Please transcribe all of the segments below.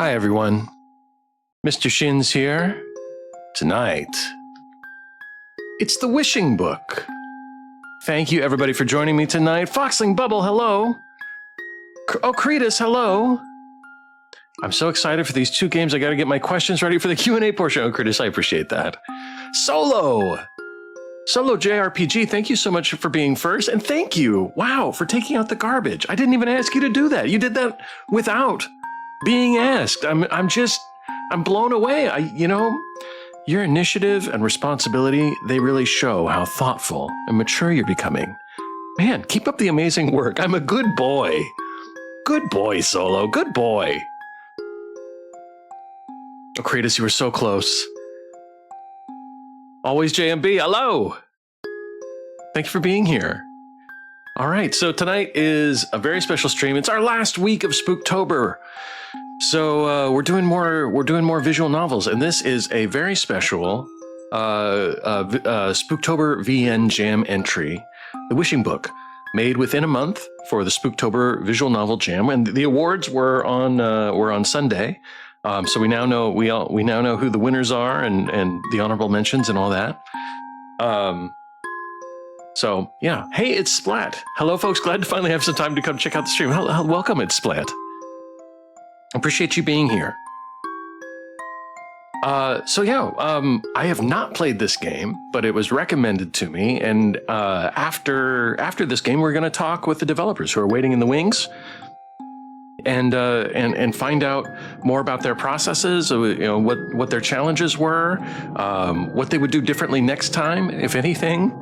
Hi everyone, Mr. Shins here. Tonight, it's the Wishing Book. Thank you everybody for joining me tonight. Foxling Bubble, hello. Cretus, hello. I'm so excited for these two games. I gotta get my questions ready for the Q&A portion. Cretus, I appreciate that. Solo JRPG, thank you so much for being first. And thank you, wow, for taking out the garbage. I didn't even ask you to do that. You did that without being asked. I'm blown away. Your initiative and responsibility, they really show how thoughtful and mature you're becoming. Man, keep up the amazing work. I'm a good boy. Good boy, Solo. Good boy. Oh, Kratos, you were so close. Always JMB, hello. Thank you for being here. All right, so tonight is a very special stream. It's our last week of Spooktober. So we're doing more visual novels, and this is a very special Spooktober VN Jam entry, the Wishing Book, made within a month for the Spooktober Visual Novel Jam, and the awards were on Sunday. So we now know who the winners are and the honorable mentions and all that. So yeah, hey, it's Splat. Hello, folks. Glad to finally have some time to come check out the stream. Welcome, it's Splat. Appreciate you being here. I have not played this game, but it was recommended to me. And after this game, we're going to talk with the developers who are waiting in the wings, and find out more about their processes. What their challenges were, what they would do differently next time, if anything.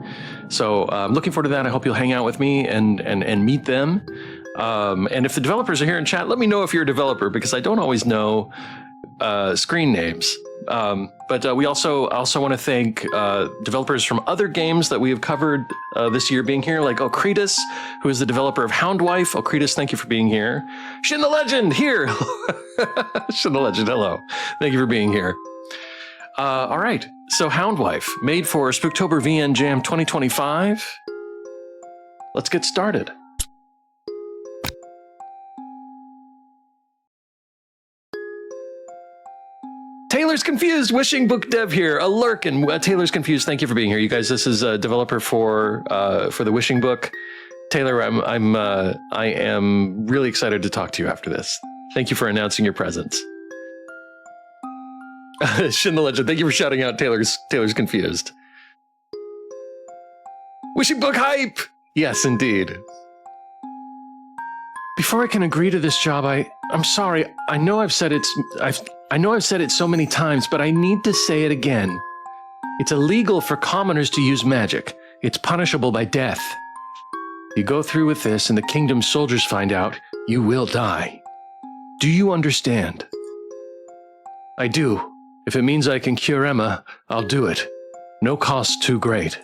So I'm looking forward to that. I hope you'll hang out with me and meet them. And if the developers are here in chat, let me know if you're a developer, because I don't always know screen names. But we also want to thank developers from other games that we have covered this year being here, like Okritis, who is the developer of Houndwife. Okritis, thank you for being here. Shin the Legend, here. Shin the Legend, hello. Thank you for being here. All right, so Houndwife, made for Spooktober VN Jam 2025. Let's get started. TaylorsConfused, Wishing Book Dev here. A Lark and TaylorsConfused, thank you for being here. You guys, this is a developer for the Wishing Book. Taylor, I am really excited to talk to you after this. Thank you for announcing your presence. Shin the Legend, thank you for shouting out TaylorsConfused. Wishing Book Hype! Yes, indeed. Before I can agree to this job, I'm sorry. I know I've said it so many times, but I need to say it again. It's illegal for commoners to use magic. It's punishable by death. If you go through with this and the kingdom's soldiers find out, you will die. Do you understand? I do. If it means I can cure Emma, I'll do it. No cost too great.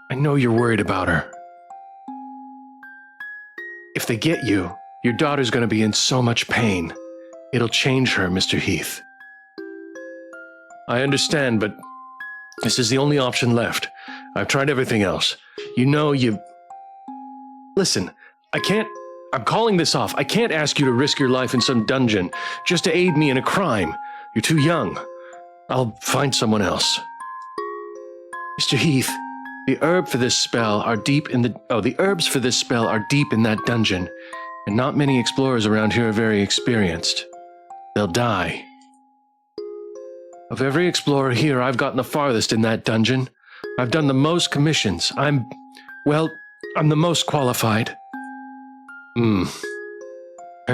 I know you're worried about her. If they get you, your daughter's going to be in so much pain. It'll change her, Mr. Heath. I understand, but this is the only option left. I've tried everything else. Listen, I'm calling this off. I can't ask you to risk your life in some dungeon just to aid me in a crime. You're too young. I'll find someone else. Mr. Heath, the herbs for this spell are deep in that dungeon, and not many explorers around here are very experienced. They'll die. Of every explorer here, I've gotten the farthest in that dungeon. I've done the most commissions. I'm the most qualified. I'm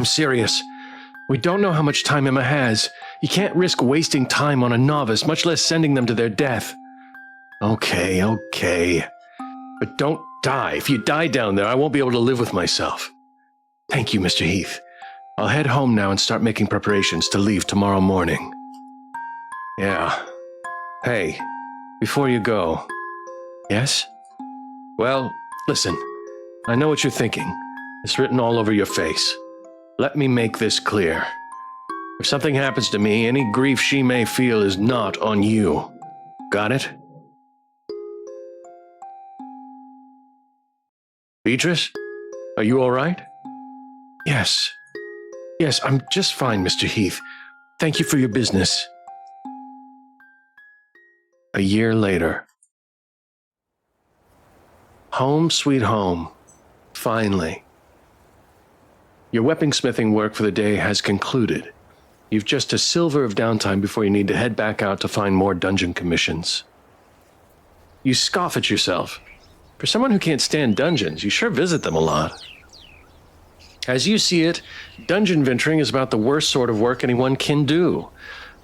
serious. We don't know how much time Emma has. You can't risk wasting time on a novice, much less sending them to their death. Okay. But don't die. If you die down there, I won't be able to live with myself. Thank you, Mr. Heath. I'll head home now and start making preparations to leave tomorrow morning. Yeah. Hey, before you go. Yes? Well, listen. I know what you're thinking. It's written all over your face. Let me make this clear. If something happens to me, any grief she may feel is not on you. Got it? Beatrice? Are you all right? Yes. Yes, I'm just fine, Mr. Heath. Thank you for your business. A year later. Home sweet home. Finally. Your weaponsmithing work for the day has concluded. You've just a silver of downtime before you need to head back out to find more dungeon commissions. You scoff at yourself. For someone who can't stand dungeons, you sure visit them a lot. As you see it, dungeon venturing is about the worst sort of work anyone can do.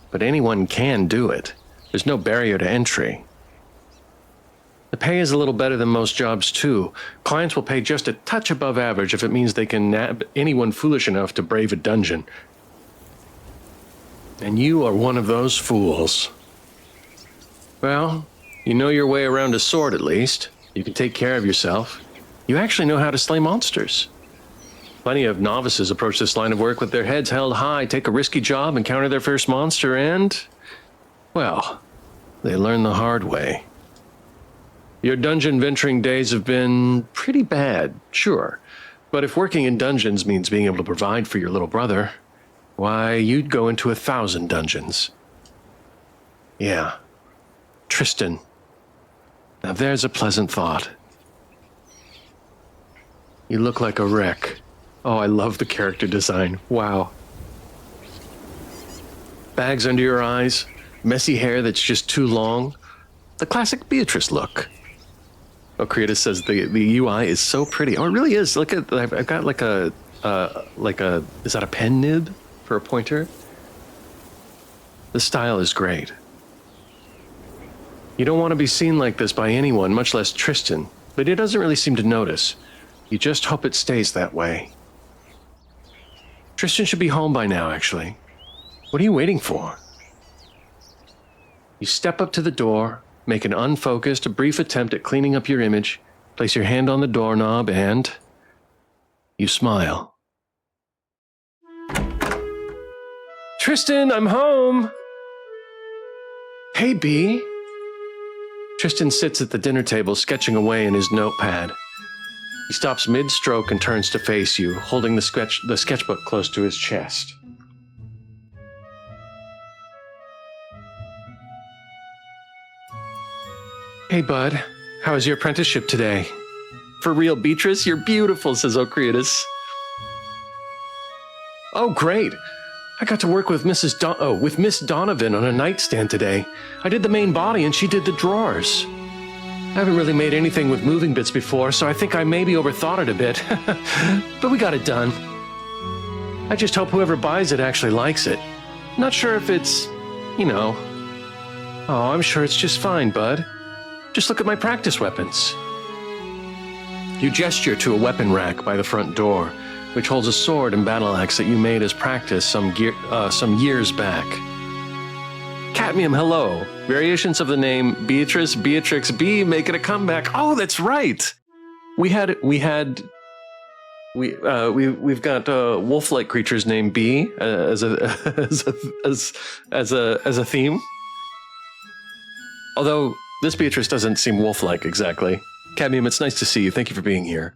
But anyone can do it. There's no barrier to entry. The pay is a little better than most jobs, too. Clients will pay just a touch above average if it means they can nab anyone foolish enough to brave a dungeon. And you are one of those fools. Well, you know your way around a sword at least. You can take care of yourself. You actually know how to slay monsters. Plenty of novices approach this line of work with their heads held high, take a risky job, encounter their first monster, and, well, they learn the hard way. Your dungeon venturing days have been pretty bad, sure. But if working in dungeons means being able to provide for your little brother, why, you'd go into 1,000 dungeons. Yeah. Tristan. Now there's a pleasant thought. You look like a wreck. Oh, I love the character design. Wow. Bags under your eyes, messy hair that's just too long. The classic Beatrice look. Oh, Creatus says the UI is so pretty. Oh, it really is. Look at, I've got like a, is that a pen nib for a pointer? The style is great. You don't want to be seen like this by anyone, much less Tristan, but he doesn't really seem to notice. You just hope it stays that way. Tristan should be home by now, actually. What are you waiting for? You step up to the door, make an unfocused, brief attempt at cleaning up your image, place your hand on the doorknob, and you smile. Tristan, I'm home! Hey, B. Tristan sits at the dinner table, sketching away in his notepad. He stops mid-stroke and turns to face you, holding the sketchbook close to his chest. Hey, bud. How was your apprenticeship today? For real, Beatrice? You're beautiful, says Ocreatus. Oh, great. I got to work with Miss Donovan on a nightstand today. I did the main body and she did the drawers. I haven't really made anything with moving bits before, so I think I maybe overthought it a bit. But we got it done. I just hope whoever buys it actually likes it. Not sure if it's, you know. Oh, I'm sure it's just fine, bud. Just look at my practice weapons. You gesture to a weapon rack by the front door, which holds a sword and battle axe that you made as practice some years back. Cadmium, hello. Variations of the name Beatrice, Beatrix, B making a comeback. Oh, that's right. We've got wolf-like creatures named B as a theme. Although this Beatrice doesn't seem wolf-like exactly. Cadmium, it's nice to see you. Thank you for being here.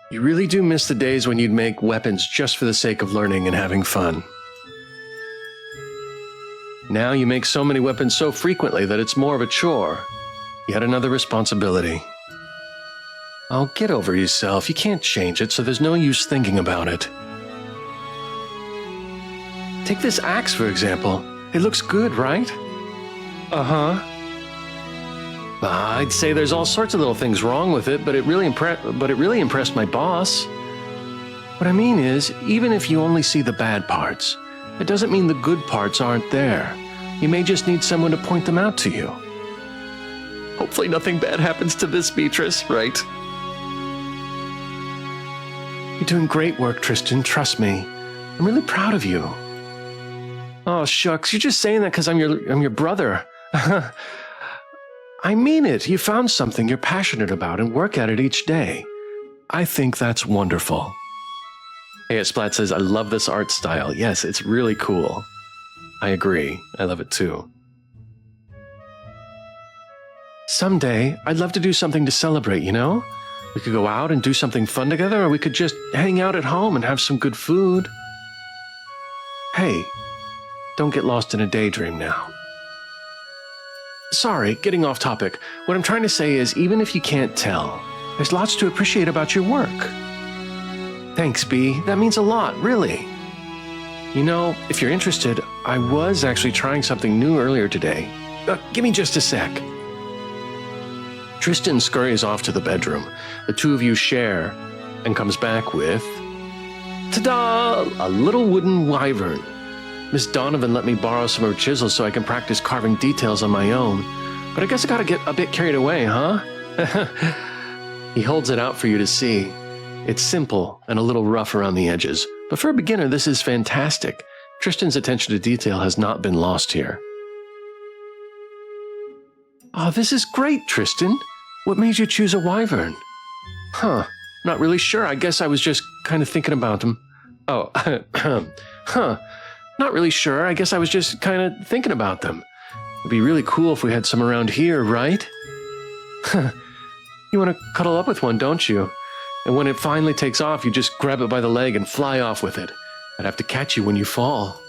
You really do miss the days when you'd make weapons just for the sake of learning and having fun. Now you make so many weapons so frequently that it's more of a chore. Yet another responsibility. Oh, get over yourself. You can't change it, so there's no use thinking about it. Take this axe, for example. It looks good, right? Uh-huh. I'd say there's all sorts of little things wrong with it, but it really impressed my boss. What I mean is, even if you only see the bad parts, it doesn't mean the good parts aren't there. You may just need someone to point them out to you. Hopefully nothing bad happens to this Beatrice, right? You're doing great work, Tristan, trust me. I'm really proud of you. Oh, shucks, you're just saying that because I'm your brother. I mean it. You found something you're passionate about and work at it each day. I think that's wonderful. Hey, Splat says, I love this art style. Yes, it's really cool. I agree. I love it too. Someday, I'd love to do something to celebrate, you know? We could go out and do something fun together, or we could just hang out at home and have some good food. Hey, don't get lost in a daydream now. Sorry, getting off topic. What I'm trying to say is, even if you can't tell, there's lots to appreciate about your work. Thanks, B. That means a lot, really. You know, if you're interested, I was actually trying something new earlier today. Give me just a sec. Tristan scurries off to the bedroom. The two of you share and comes back with... Ta-da! A little wooden wyvern. Miss Donovan let me borrow some of her chisels so I can practice carving details on my own. But I guess I gotta get a bit carried away, huh? He holds it out for you to see. It's simple and a little rough around the edges. But for a beginner, this is fantastic. Tristan's attention to detail has not been lost here. Oh, this is great, Tristan. What made you choose a wyvern? Huh, not really sure. I guess I was just kind of thinking about them. Oh, huh. Not really sure. I guess I was just kind of thinking about them. It'd be really cool if we had some around here, right? You want to cuddle up with one, don't you? And when it finally takes off, you just grab it by the leg and fly off with it. I'd have to catch you when you fall.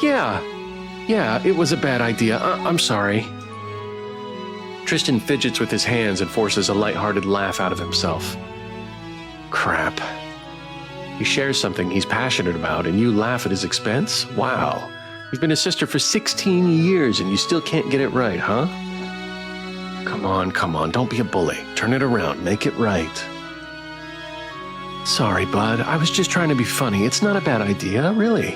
Yeah, it was a bad idea. I'm sorry. Tristan fidgets with his hands and forces a lighthearted laugh out of himself. Crap. He shares something he's passionate about and you laugh at his expense? Wow. You've been his sister for 16 years and you still can't get it right, huh? Come on, don't be a bully. Turn it around, make it right. Sorry, bud. I was just trying to be funny. It's not a bad idea, really.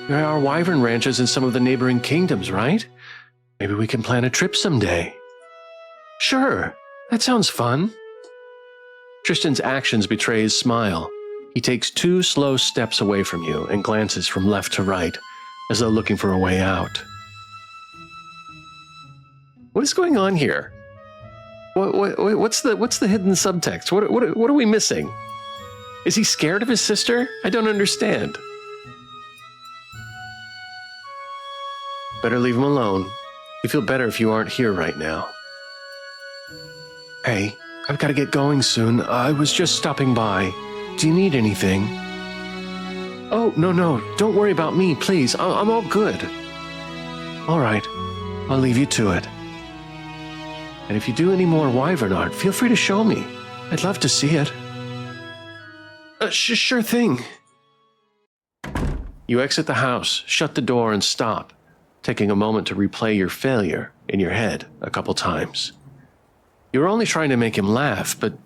There are wyvern ranches in some of the neighboring kingdoms, right? Maybe we can plan a trip someday. Sure, that sounds fun. Tristan's actions betray his smile. He takes 2 slow steps away from you and glances from left to right, as though looking for a way out. What is going on here? What's the hidden subtext? What are we missing? Is he scared of his sister? I don't understand. Better leave him alone. You feel better if you aren't here right now. Hey, I've got to get going soon. I was just stopping by. Do you need anything? Oh, no, don't worry about me, please. I'm all good. All right, I'll leave you to it. And if you do any more wyvern art, feel free to show me. I'd love to see it. Sure thing. You exit the house, shut the door, and stop, taking a moment to replay your failure in your head a couple times. You were only trying to make him laugh, but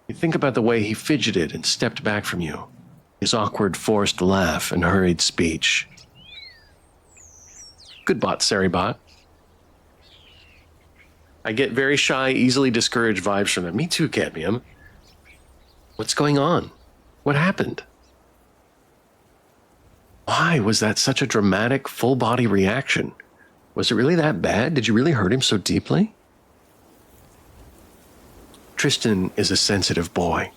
you think about the way he fidgeted and stepped back from you, his awkward forced laugh and hurried speech. Good bot, Saribot. I get very shy, easily discouraged vibes from him. Me too, Cadmium. What's going on? What happened? Why was that such a dramatic, full-body reaction? Was it really that bad? Did you really hurt him so deeply? Tristan is a sensitive boy.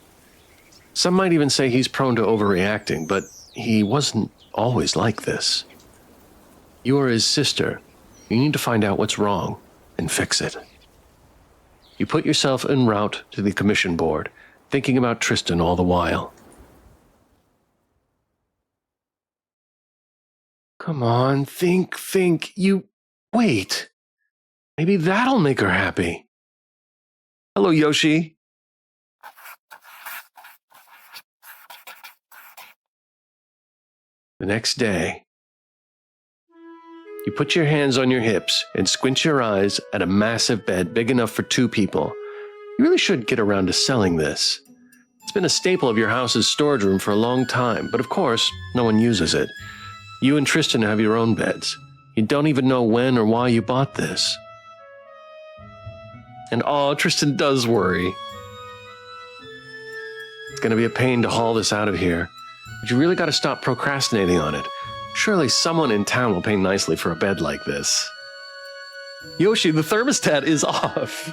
Some might even say he's prone to overreacting, but he wasn't always like this. You are his sister. You need to find out what's wrong and fix it. You put yourself en route to the commission board, thinking about Tristan all the while. Come on, think. Wait. Maybe that'll make her happy. Hello, Yoshi. The next day, you put your hands on your hips and squint your eyes at a massive bed big enough for 2 people. You really should get around to selling this. It's been a staple of your house's storage room for a long time, but of course, no one uses it. You and Tristan have your own beds. You don't even know when or why you bought this. And Tristan does worry. It's going to be a pain to haul this out of here, but you really got to stop procrastinating on it. Surely someone in town will pay nicely for a bed like this. Yoshi, the thermostat is off.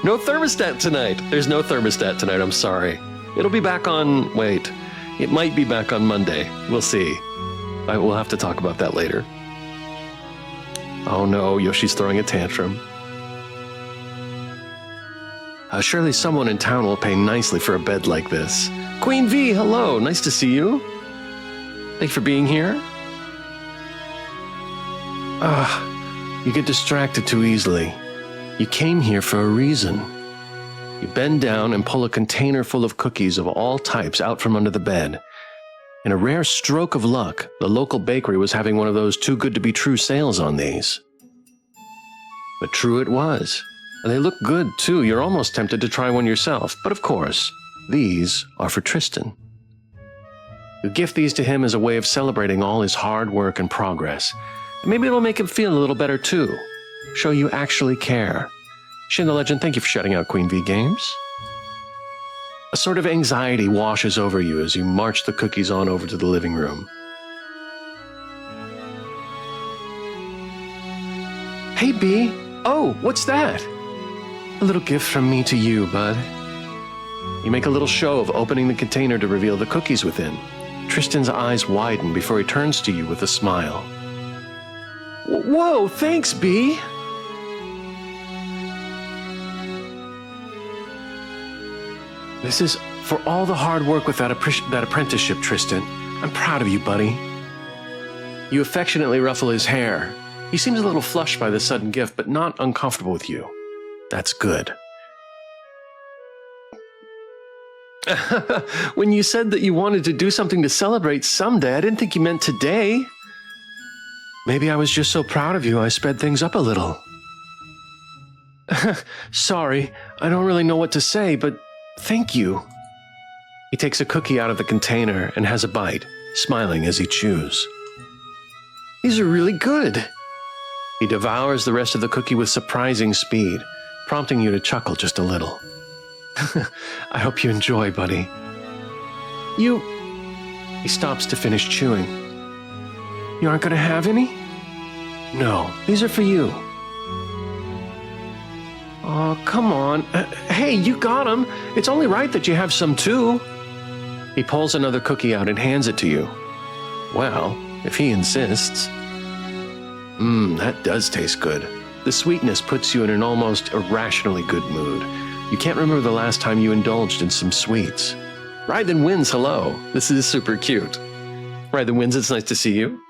No thermostat tonight. There's no thermostat tonight, I'm sorry. It'll be back on... Wait. It might be back on Monday. We'll see. We'll have to talk about that later. Oh no, Yoshi's throwing a tantrum. Surely someone in town will pay nicely for a bed like this. Queen V, hello, nice to see you. Thank you for being here. You get distracted too easily. You came here for a reason. You bend down and pull a container full of cookies of all types out from under the bed. In a rare stroke of luck, the local bakery was having one of those too-good-to-be-true sales on these. But true it was. And they look good, too. You're almost tempted to try one yourself. But of course, these are for Tristan. You gift these to him as a way of celebrating all his hard work and progress. And maybe it'll make him feel a little better, too. Show you actually care. Shin the Legend, thank you for shutting out Queen V Games. A sort of anxiety washes over you as you march the cookies on over to the living room. Hey, B. Oh, what's that? A little gift from me to you, bud. You make a little show of opening the container to reveal the cookies within. Tristan's eyes widen before he turns to you with a smile. Whoa, thanks, B. This is for all the hard work with that apprenticeship, Tristan. I'm proud of you, buddy. You affectionately ruffle his hair. He seems a little flushed by the sudden gift, but not uncomfortable with you. That's good. When you said that you wanted to do something to celebrate someday, I didn't think you meant today. Maybe I was just so proud of you, I sped things up a little. Sorry, I don't really know what to say, but thank you. He takes a cookie out of the container and has a bite, smiling as he chews. These are really good. He devours the rest of the cookie with surprising speed, prompting you to chuckle just a little. I hope you enjoy, buddy. He stops to finish chewing. You aren't going to have any? No, these are for you. Oh, come on. Hey, you got them. It's only right that you have some too. He pulls another cookie out and hands it to you. Well, if he insists. That does taste good. The sweetness puts you in an almost irrationally good mood. You can't remember the last time you indulged in some sweets. Rythan Wins, hello. This is super cute. Rythan Wins, it's nice to see you.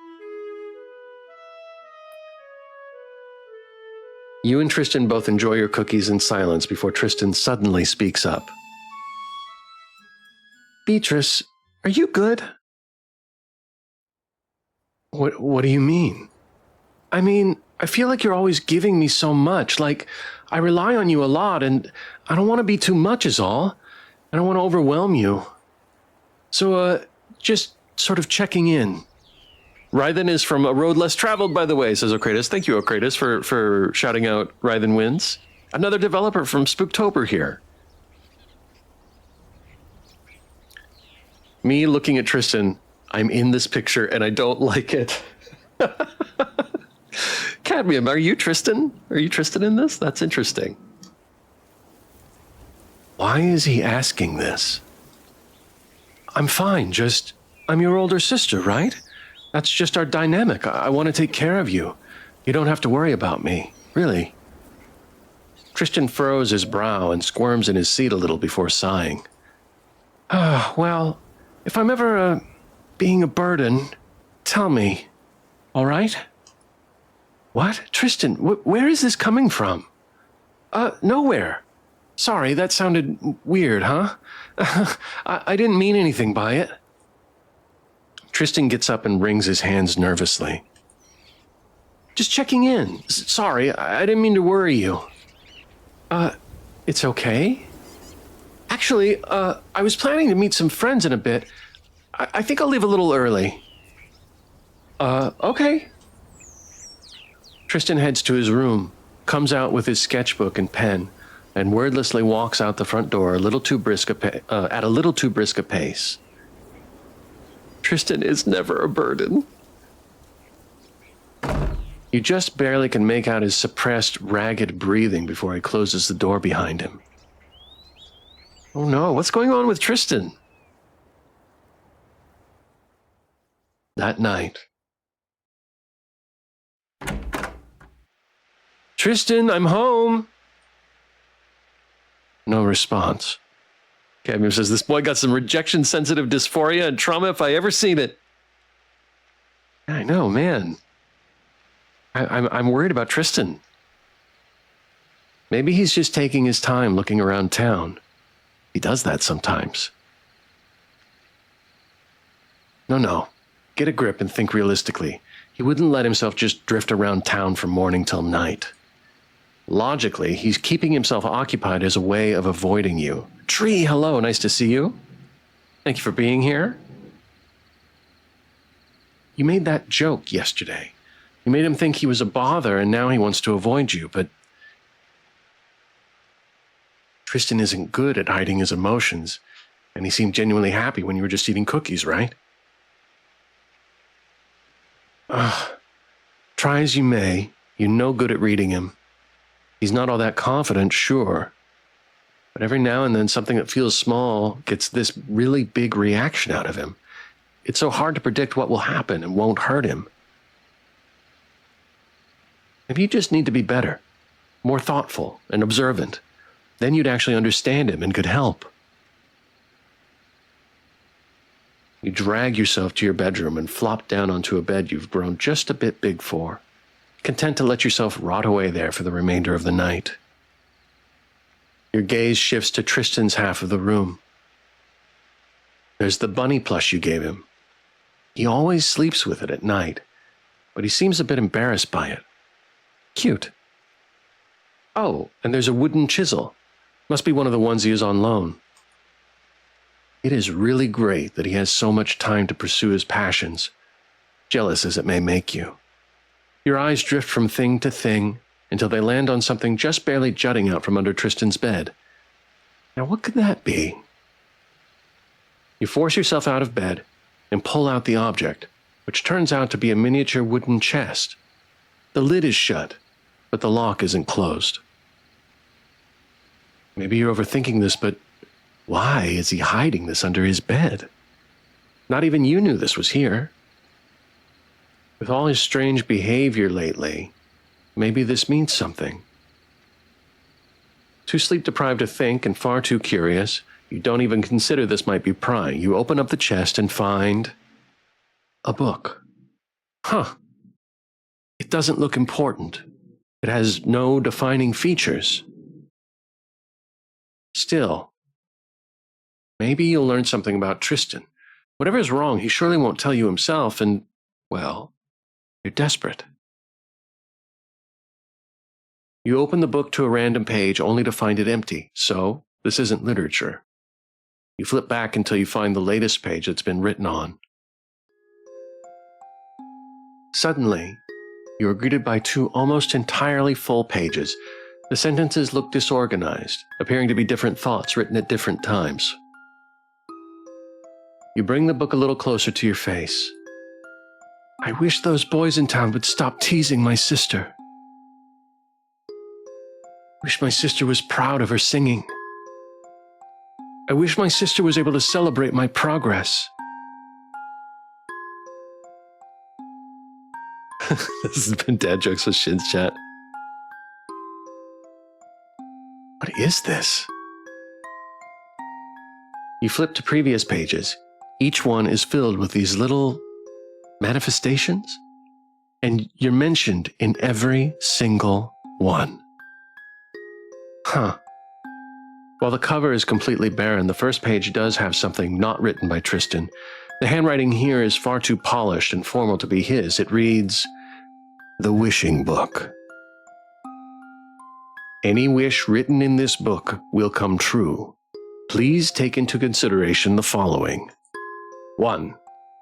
You and Tristan both enjoy your cookies in silence before Tristan suddenly speaks up. Beatrice, are you good? What do you mean? I mean, I feel like you're always giving me so much, like I rely on you a lot and I don't want to be too much is all. I don't want to overwhelm you. So, just sort of checking in. Rythan is from A Road Less Traveled, by the way, says Okratus. Thank you, Okratus, for shouting out Rythan Wins. Another developer from Spooktober here. Me looking at Tristan, I'm in this picture and I don't like it. Cadmium, are you Tristan? Are you Tristan in this? That's interesting. Why is he asking this? I'm fine, I'm your older sister, right? That's just our dynamic. I want to take care of you. You don't have to worry about me, really. Tristan furrows his brow and squirms in his seat a little before sighing. Well, if I'm ever, being a burden, tell me, all right? What? Tristan, where is this coming from? Nowhere. Sorry, that sounded weird, huh? I didn't mean anything by it. Tristan gets up and wrings his hands nervously. Just checking in. Sorry, I didn't mean to worry you. It's okay? Actually, I was planning to meet some friends in a bit. I think I'll leave a little early. Okay. Tristan heads to his room, comes out with his sketchbook and pen, and wordlessly walks out the front door at a little too brisk a pace. Tristan is never a burden. You just barely can make out his suppressed, ragged breathing before he closes the door behind him. Oh no, what's going on with Tristan? That night. Tristan, I'm home. No response. Cadmium says, this boy got some rejection-sensitive dysphoria and trauma if I ever seen it. I know, man. I'm worried about Tristan. Maybe he's just taking his time looking around town. He does that sometimes. No. Get a grip and think realistically. He wouldn't let himself just drift around town from morning till night. Logically, he's keeping himself occupied as a way of avoiding you. Tree, hello, nice to see you. Thank you for being here. You made that joke yesterday. You made him think he was a bother, and now he wants to avoid you, but Tristan isn't good at hiding his emotions, and he seemed genuinely happy when you were just eating cookies, right? Try as you may, you're no good at reading him. He's not all that confident, sure. But every now and then something that feels small gets this really big reaction out of him. It's so hard to predict what will happen and won't hurt him. Maybe you just need to be better, more thoughtful and observant. Then you'd actually understand him and could help. You drag yourself to your bedroom and flop down onto a bed you've grown just a bit big for, content to let yourself rot away there for the remainder of the night. Your gaze shifts to Tristan's half of the room. There's the bunny plush you gave him. He always sleeps with it at night, but he seems a bit embarrassed by it. Cute. Oh, and there's a wooden chisel. Must be one of the ones he is on loan. It is really great that he has so much time to pursue his passions, jealous as it may make you. Your eyes drift from thing to thing until they land on something just barely jutting out from under Tristan's bed. Now, what could that be? You force yourself out of bed and pull out the object, which turns out to be a miniature wooden chest. The lid is shut, but the lock isn't closed. Maybe you're overthinking this, but why is he hiding this under his bed? Not even you knew this was here. With all his strange behavior lately, maybe this means something. Too sleep-deprived to think and far too curious, you don't even consider this might be prying. You open up the chest and find a book. It doesn't look important. It has no defining features. Still, maybe you'll learn something about Tristan. Whatever is wrong, he surely won't tell you himself, and, well, you're desperate. You open the book to a random page only to find it empty, so this isn't literature. You flip back until you find the latest page that's been written on. Suddenly, you are greeted by two almost entirely full pages. The sentences look disorganized, appearing to be different thoughts written at different times. You bring the book a little closer to your face. I wish those boys in town would stop teasing my sister. Wish my sister was proud of her singing. I wish my sister was able to celebrate my progress. This has been Dad Jokes with Shins Chat. What is this? You flip to previous pages. Each one is filled with these little manifestations, and you're mentioned in every single one. While the cover is completely barren, the first page does have something not written by Tristan. The handwriting here is far too polished and formal to be his. It reads, The Wishing Book. Any wish written in this book will come true. Please take into consideration the following. 1.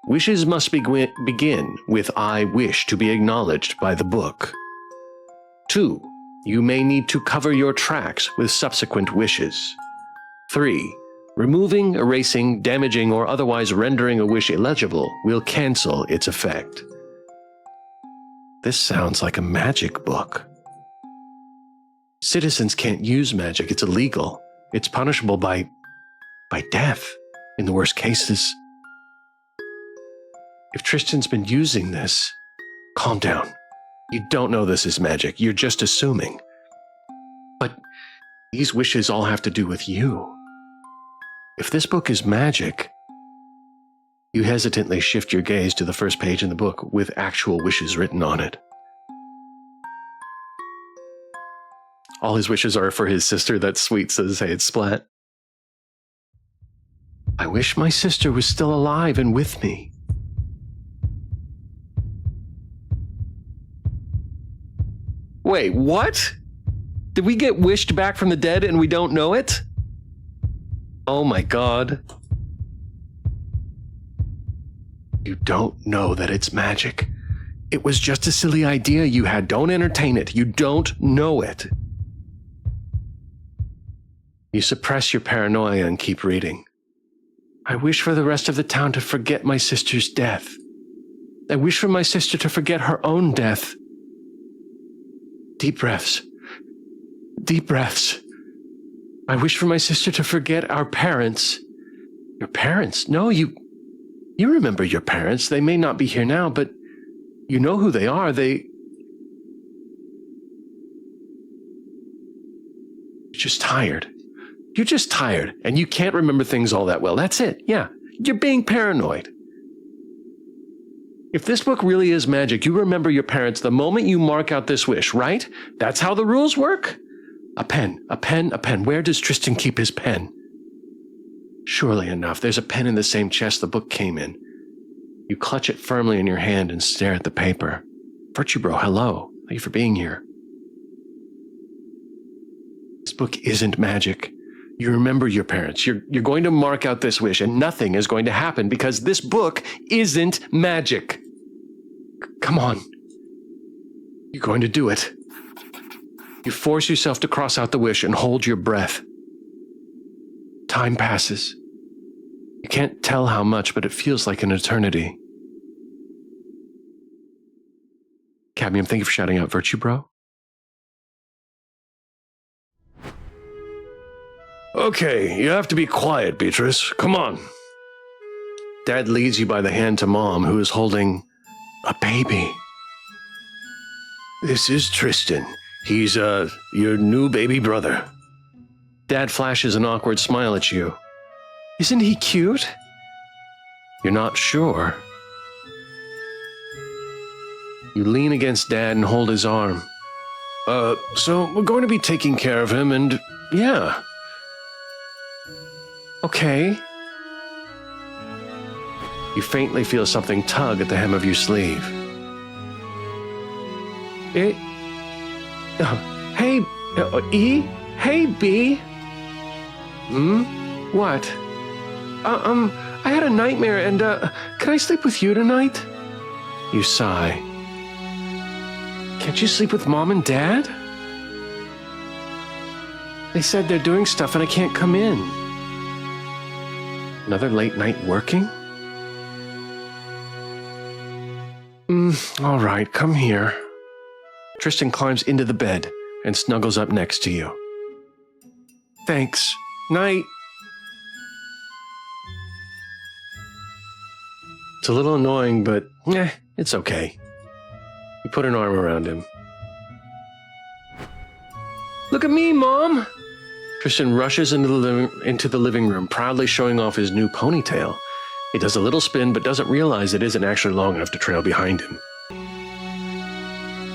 Wishes must begin with I wish to be acknowledged by the book. 2. You may need to cover your tracks with subsequent wishes. 3. Removing, erasing, damaging, or otherwise rendering a wish illegible will cancel its effect. This sounds like a magic book. Citizens can't use magic. It's illegal. It's punishable by death, in the worst cases. If Tristan's been using this, calm down. You don't know this is magic. You're just assuming. But these wishes all have to do with you. If this book is magic, you hesitantly shift your gaze to the first page in the book with actual wishes written on it. All his wishes are for his sister. That's sweet, says Hey, it's Splat. I wish my sister was still alive and with me. Wait, what? Did we get wished back from the dead and we don't know it? Oh my God. You don't know that it's magic. It was just a silly idea you had. Don't entertain it. You don't know it. You suppress your paranoia and keep reading. I wish for the rest of the town to forget my sister's death. I wish for my sister to forget her own death. Deep breaths. Deep breaths. I wish for my sister to forget our parents. Your parents? No, you remember your parents. They may not be here now, but you know who they are. You're just tired. You're just tired, and you can't remember things all that well. That's it. Yeah, you're being paranoid. If this book really is magic, you remember your parents the moment you mark out this wish, right? That's how the rules work? A pen, a pen, a pen. Where does Tristan keep his pen? Surely enough, there's a pen in the same chest the book came in. You clutch it firmly in your hand and stare at the paper. Virtue Bro, hello. Thank you for being here. This book isn't magic. You remember your parents. You're going to mark out this wish and nothing is going to happen because this book isn't magic. Come on. You're going to do it. You force yourself to cross out the wish and hold your breath. Time passes. You can't tell how much, but it feels like an eternity. Cadmium, thank you for shouting out Virtue Bro. Okay, you have to be quiet, Beatrice. Come on. Dad leads you by the hand to Mom, who is holding a baby. This is Tristan. He's, your new baby brother. Dad flashes an awkward smile at you. Isn't he cute? You're not sure. You lean against Dad and hold his arm. So we're going to be taking care of him and, yeah. Okay. You faintly feel something tug at the hem of your sleeve. Hey, E? Hey, B? What? I had a nightmare and, can I sleep with you tonight? You sigh. Can't you sleep with Mom and Dad? They said they're doing stuff and I can't come in. Another late night working? All right, come here. Tristan climbs into the bed and snuggles up next to you. Thanks. Night. It's a little annoying, but it's okay. You put an arm around him. Look at me, Mom! Tristan rushes into the living room, proudly showing off his new ponytail. He does a little spin, but doesn't realize it isn't actually long enough to trail behind him.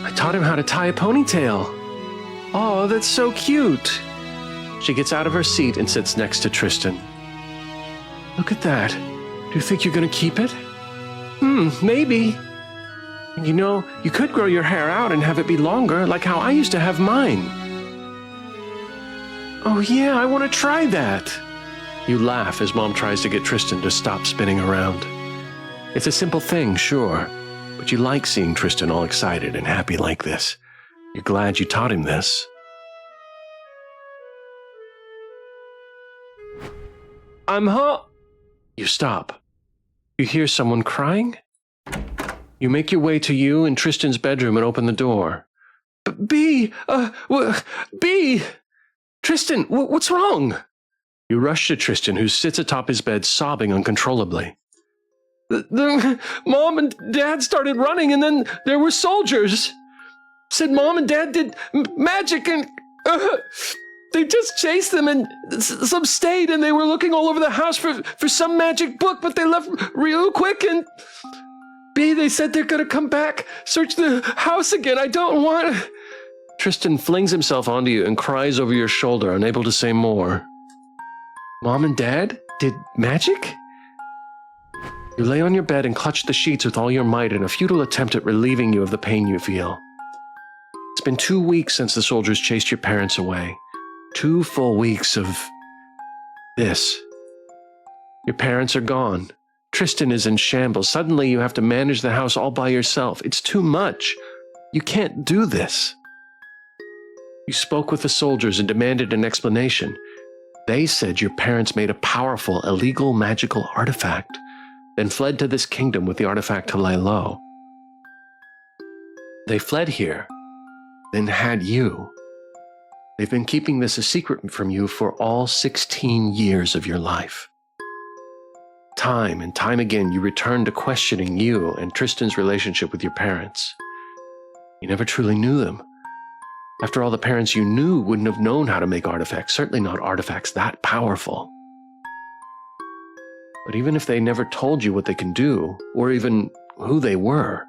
I taught him how to tie a ponytail. Oh, that's so cute. She gets out of her seat and sits next to Tristan. Look at that. Do you think you're going to keep it? Maybe. You know, you could grow your hair out and have it be longer, like how I used to have mine. Oh yeah, I want to try that. You laugh as Mom tries to get Tristan to stop spinning around. It's a simple thing, sure, but you like seeing Tristan all excited and happy like this. You're glad you taught him this. I'm home. You stop. You hear someone crying? You make your way to you in Tristan's bedroom and open the door. B! Tristan, what's wrong? You rush to Tristan, who sits atop his bed sobbing uncontrollably. The Mom and Dad started running and then there were soldiers. said Mom and Dad did magic and they just chased them and some stayed and they were looking all over the house for some magic book, but they left real quick and B, they said they're gonna come back, search the house again. I don't want... Tristan flings himself onto you and cries over your shoulder, unable to say more. Mom and Dad did magic? You lay on your bed and clutch the sheets with all your might in a futile attempt at relieving you of the pain you feel. It's been 2 weeks since the soldiers chased your parents away. 2 full weeks of this. Your parents are gone. Tristan is in shambles. Suddenly you have to manage the house all by yourself. It's too much. You can't do this. You spoke with the soldiers and demanded an explanation. They said your parents made a powerful, illegal magical artifact, then fled to this kingdom with the artifact to lay low. They fled here, then had you. They've been keeping this a secret from you for all 16 years of your life. Time and time again, you return to questioning you and Tristan's relationship with your parents. You never truly knew them. After all, the parents you knew wouldn't have known how to make artifacts, certainly not artifacts that powerful. But even if they never told you what they can do, or even who they were,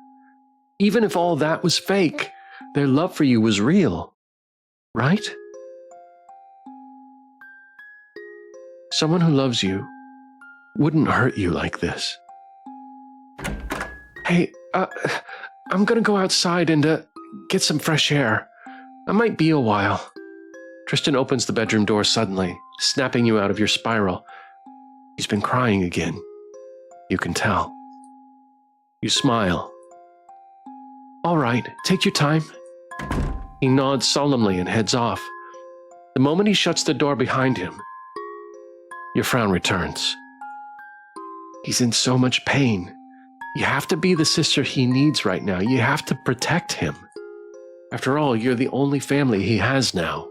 even if all that was fake, their love for you was real, right? Someone who loves you wouldn't hurt you like this. Hey, I'm gonna go outside and get some fresh air. I might be a while. Tristan opens the bedroom door suddenly, snapping you out of your spiral. He's been crying again. You can tell. You smile. All right, take your time. He nods solemnly and heads off. The moment he shuts the door behind him, your frown returns. He's in so much pain. You have to be the sister he needs right now. You have to protect him. After all, you're the only family he has now.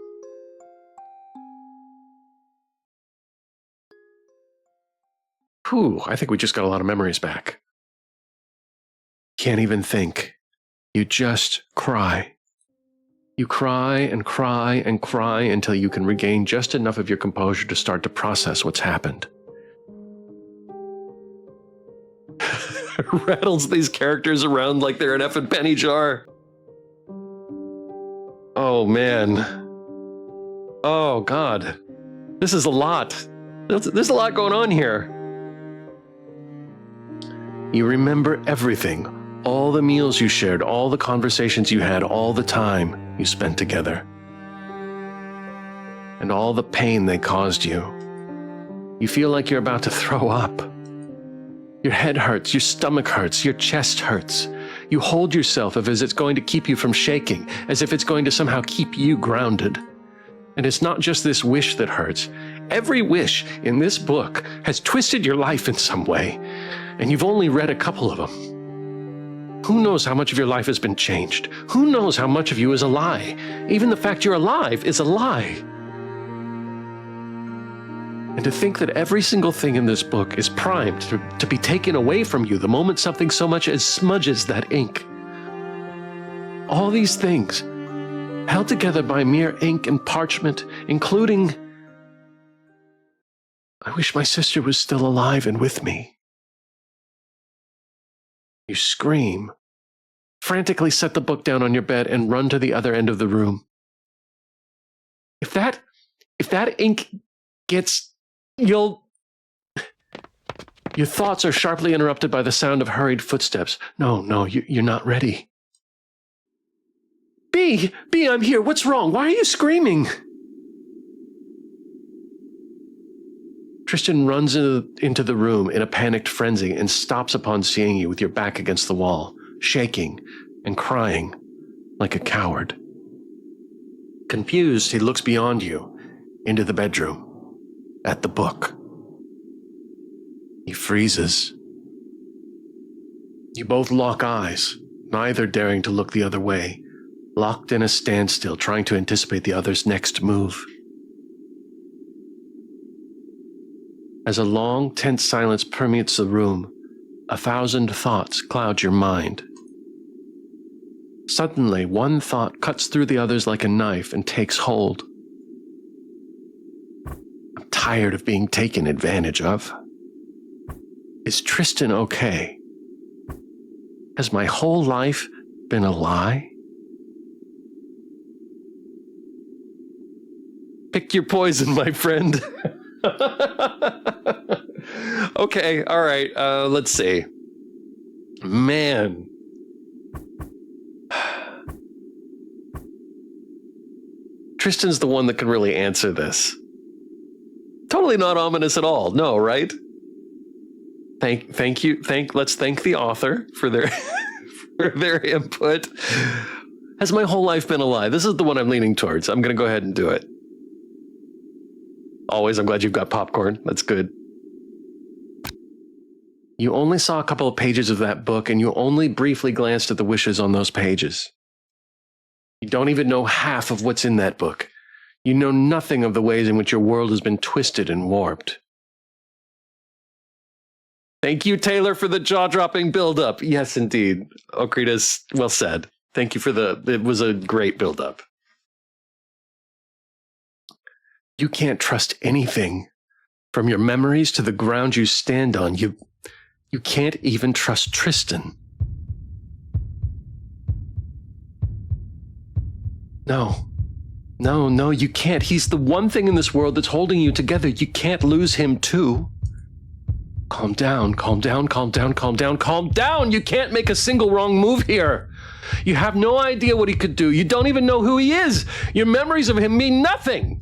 Whew, I think we just got a lot of memories back. Can't even think. You just cry. You cry and cry and cry until you can regain just enough of your composure to start to process what's happened. Rattles these characters around like they're an effing penny jar. Oh, man. Oh, God. This is a lot. There's a lot going on here. You remember everything. All the meals you shared, all the conversations you had, all the time you spent together. And all the pain they caused you. You feel like you're about to throw up. Your head hurts, your stomach hurts, your chest hurts. You hold yourself as if it's going to keep you from shaking, as if it's going to somehow keep you grounded. And it's not just this wish that hurts. Every wish in this book has twisted your life in some way, and you've only read a couple of them. Who knows how much of your life has been changed? Who knows how much of you is a lie? Even the fact you're alive is a lie. And to think that every single thing in this book is primed to be taken away from you the moment something so much as smudges that ink. All these things, held together by mere ink and parchment, including... I wish my sister was still alive and with me. You scream, frantically set the book down on your bed and run to the other end of the room. If that ink gets... Your thoughts are sharply interrupted by the sound of hurried footsteps. No, you're not ready. B, I'm here. What's wrong? Why are you screaming? Tristan runs into the room in a panicked frenzy and stops upon seeing you with your back against the wall, shaking and crying like a coward. Confused, he looks beyond you, into the bedroom. At the book. He freezes. You both lock eyes, neither daring to look the other way, locked in a standstill, trying to anticipate the other's next move. As a long, tense silence permeates the room, 1,000 thoughts cloud your mind. Suddenly, one thought cuts through the others like a knife and takes hold. I'm tired of being taken advantage of. Is Tristan okay? Has my whole life been a lie? Pick your poison, my friend. Okay, all right, let's see. Man. Tristan's the one that can really answer this. Totally not ominous at all. No, right? Thank you. Let's thank the author for their for their input. Has my whole life been a lie? This is the one I'm leaning towards. I'm going to go ahead and do it. Always, I'm glad you've got popcorn. That's good. You only saw a couple of pages of that book, and you only briefly glanced at the wishes on those pages. You don't even know half of what's in that book. You know nothing of the ways in which your world has been twisted and warped. Thank you, Taylor, for the jaw-dropping build-up. Yes, indeed. Okritas, well said. Thank you for it was a great build-up. You can't trust anything. From your memories to the ground you stand on, you can't even trust Tristan. No, you can't. He's the one thing in this world that's holding you together. You can't lose him too. Calm down. You can't make a single wrong move here. You have no idea what he could do. You don't even know who he is. Your memories of him mean nothing.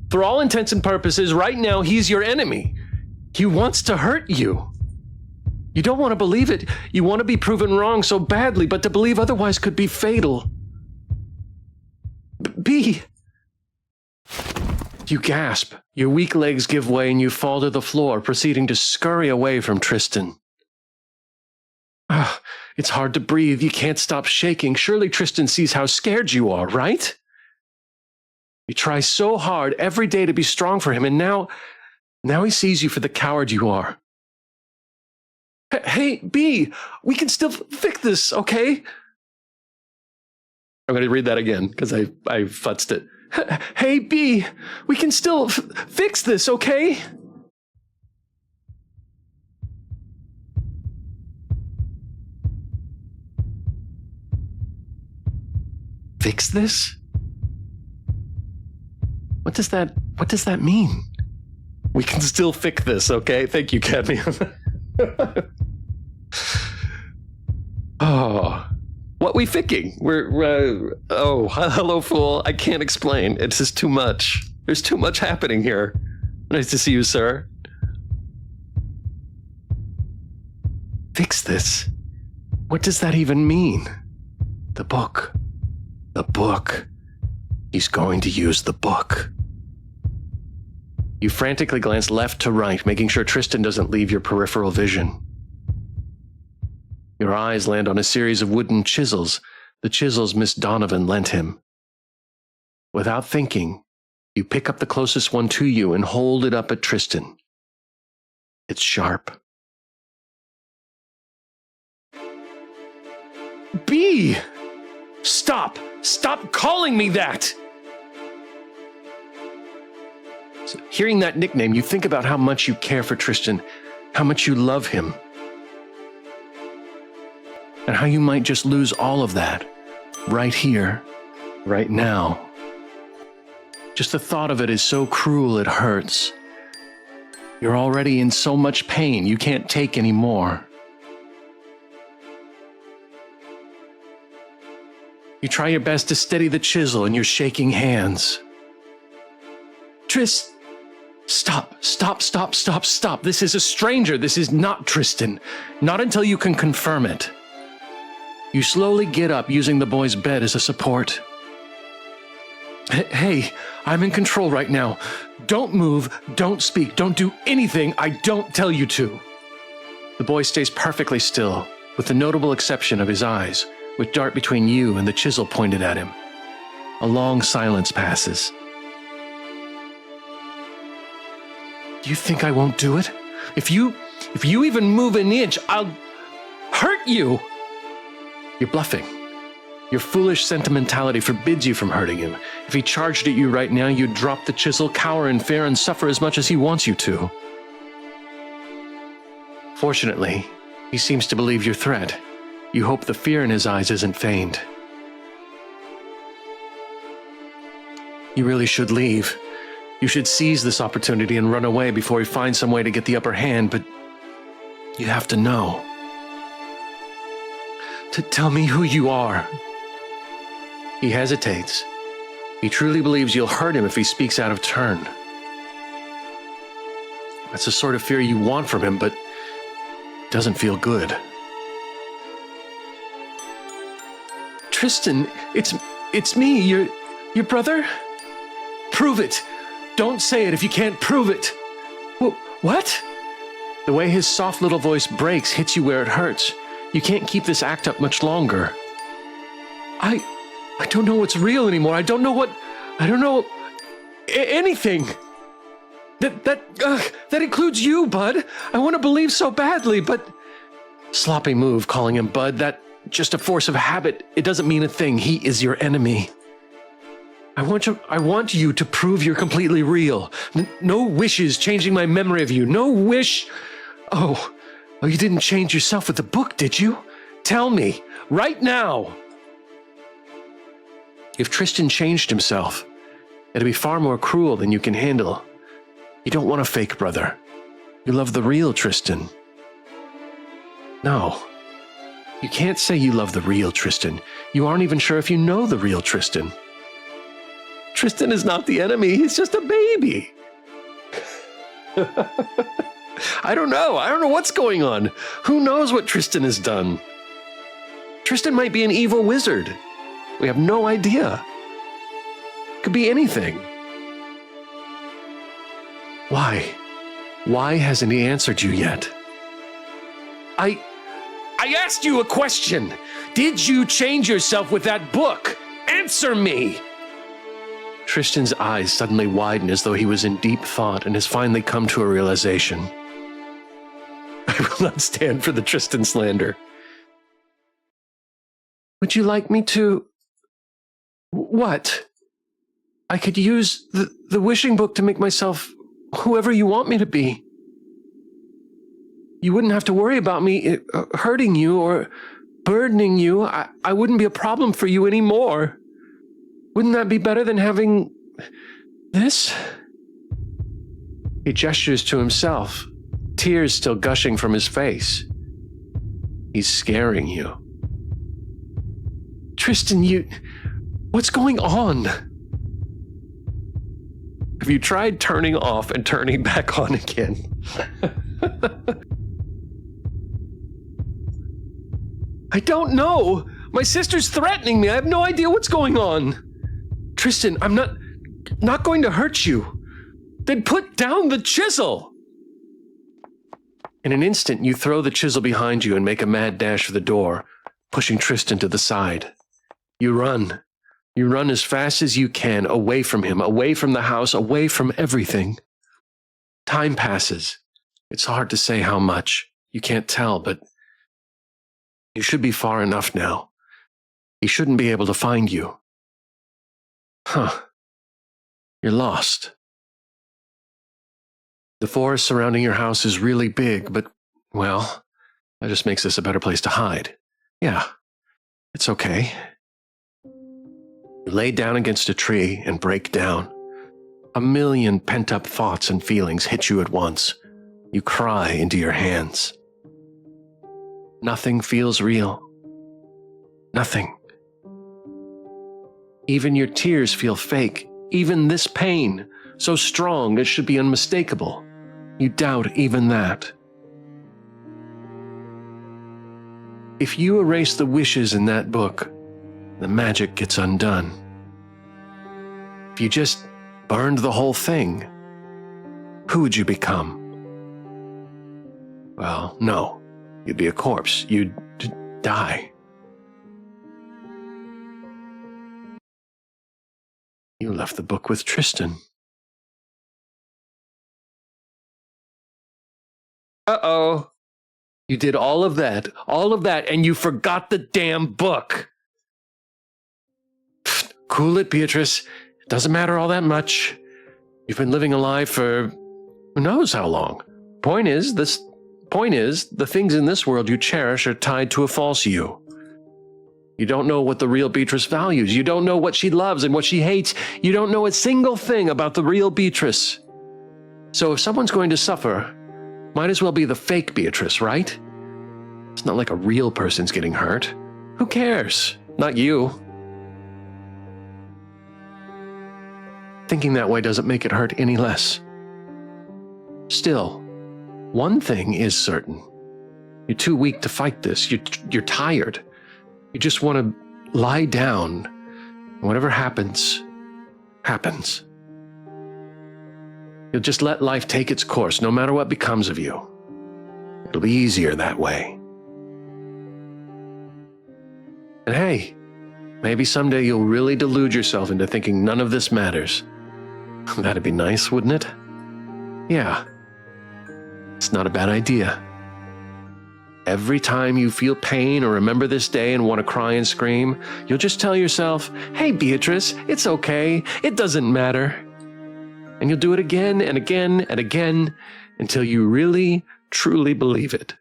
For all intents and purposes, right now, he's your enemy. He wants to hurt you. You don't want to believe it. You want to be proven wrong so badly, but to believe otherwise could be fatal. B. You gasp. Your weak legs give way and you fall to the floor, proceeding to scurry away from Tristan. It's hard to breathe. You can't stop shaking. Surely Tristan sees how scared you are, right? You try so hard every day to be strong for him, and now he sees you for the coward you are. Hey, B, we can still fix this, okay? I'm going to read that again because I futzed it. Hey, B, we can still fix this, okay? Fix this? What does that mean? We can still fix this, okay? Thank you, Cadmium. Oh, what we ficking? Oh, hello, fool. I can't explain. It's just too much. There's too much happening here. Nice to see you, sir. Fix this? What does that even mean? The book. The book. He's going to use the book. You frantically glance left to right, making sure Tristan doesn't leave your peripheral vision. Your eyes land on a series of wooden chisels, the chisels Miss Donovan lent him. Without thinking, you pick up the closest one to you and hold it up at Tristan. It's sharp. B! Stop! Stop calling me that! So, hearing that nickname, you think about how much you care for Tristan, how much you love him, and how you might just lose all of that right here, right now. Just the thought of it is so cruel it hurts. You're already in so much pain, you can't take any more. You try your best to steady the chisel in your shaking hands. Tris, stop. This is a stranger. This is not Tristan. Not until you can confirm it. You slowly get up, using the boy's bed as a support. Hey, I'm in control right now. Don't move, don't speak, don't do anything I don't tell you to. The boy stays perfectly still, with the notable exception of his eyes, which dart between you and the chisel pointed at him. A long silence passes. Do you think I won't do it? If you even move an inch, I'll hurt you. You're bluffing. Your foolish sentimentality forbids you from hurting him. If he charged at you right now, you'd drop the chisel, cower in fear, and suffer as much as he wants you to. Fortunately, he seems to believe your threat. You hope the fear in his eyes isn't feigned. You really should leave. You should seize this opportunity and run away before he finds some way to get the upper hand, but you have to know. To tell me who you are. He hesitates. He truly believes you'll hurt him if he speaks out of turn. That's the sort of fear you want from him, but it doesn't feel good. Tristan, it's me, your brother? Prove it! Don't say it if you can't prove it! What? The way his soft little voice breaks hits you where it hurts. You can't keep this act up much longer. I don't know what's real anymore. I don't know anything. That includes you, Bud. I want to believe so badly, but... Sloppy move calling him Bud. That just a force of habit. It doesn't mean a thing. He is your enemy. I want you to prove you're completely real. No wishes changing my memory of you. No wish... Oh, you didn't change yourself with the book, did you? Tell me, right now. If Tristan changed himself, it'd be far more cruel than you can handle. You don't want a fake brother. You love the real Tristan. No. You can't say you love the real Tristan. You aren't even sure if you know the real Tristan. Tristan is not the enemy. He's just a baby. I don't know. I don't know what's going on. Who knows what Tristan has done? Tristan might be an evil wizard. We have no idea. Could be anything. Why? Why hasn't he answered you yet? I asked you a question. Did you change yourself with that book? Answer me! Tristan's eyes suddenly widen as though he was in deep thought and has finally come to a realization. I will not stand for the Tristan slander. Would you like me to... What? I could use the wishing book to make myself whoever you want me to be. You wouldn't have to worry about me hurting you or burdening you. I wouldn't be a problem for you anymore. Wouldn't that be better than having this? He gestures to himself, tears still gushing from his face. He's scaring you. Tristan, what's going on? Have you tried turning off and turning back on again? I don't know. My sister's threatening me. I have no idea what's going on. Tristan, I'm not going to hurt you. Then put down the chisel. In an instant, you throw the chisel behind you and make a mad dash for the door, pushing Tristan to the side. You run. You run as fast as you can, away from him, away from the house, away from everything. Time passes. It's hard to say how much. You can't tell, but you should be far enough now. He shouldn't be able to find you. Huh. You're lost. The forest surrounding your house is really big, but, well, that just makes this a better place to hide. Yeah, it's okay. You lay down against a tree and break down. A million pent-up thoughts and feelings hit you at once. You cry into your hands. Nothing feels real. Nothing. Even your tears feel fake. Even this pain, so strong it should be unmistakable. You doubt even that. If you erase the wishes in that book, the magic gets undone. If you just burned the whole thing, who would you become? Well, no. You'd be a corpse. You'd die. You left the book with Tristan. Uh-oh. You did all of that, and you forgot the damn book. Cool it, Beatrice. It doesn't matter all that much. You've been living a lie for who knows how long. Point is, the things in this world you cherish are tied to a false you. You don't know what the real Beatrice values. You don't know what she loves and what she hates. You don't know a single thing about the real Beatrice. So if someone's going to suffer, might as well be the fake Beatrice, right? It's not like a real person's getting hurt. Who cares? Not you. Thinking that way doesn't make it hurt any less. Still, one thing is certain. You're too weak to fight this. You're tired. You just want to lie down. And whatever happens, happens. You'll just let life take its course, no matter what becomes of you. It'll be easier that way. And hey, maybe someday you'll really delude yourself into thinking none of this matters. That'd be nice, wouldn't it? Yeah. It's not a bad idea. Every time you feel pain or remember this day and want to cry and scream, you'll just tell yourself, hey, Beatrice, it's okay. It doesn't matter. And you'll do it again and again and again until you really, truly believe it.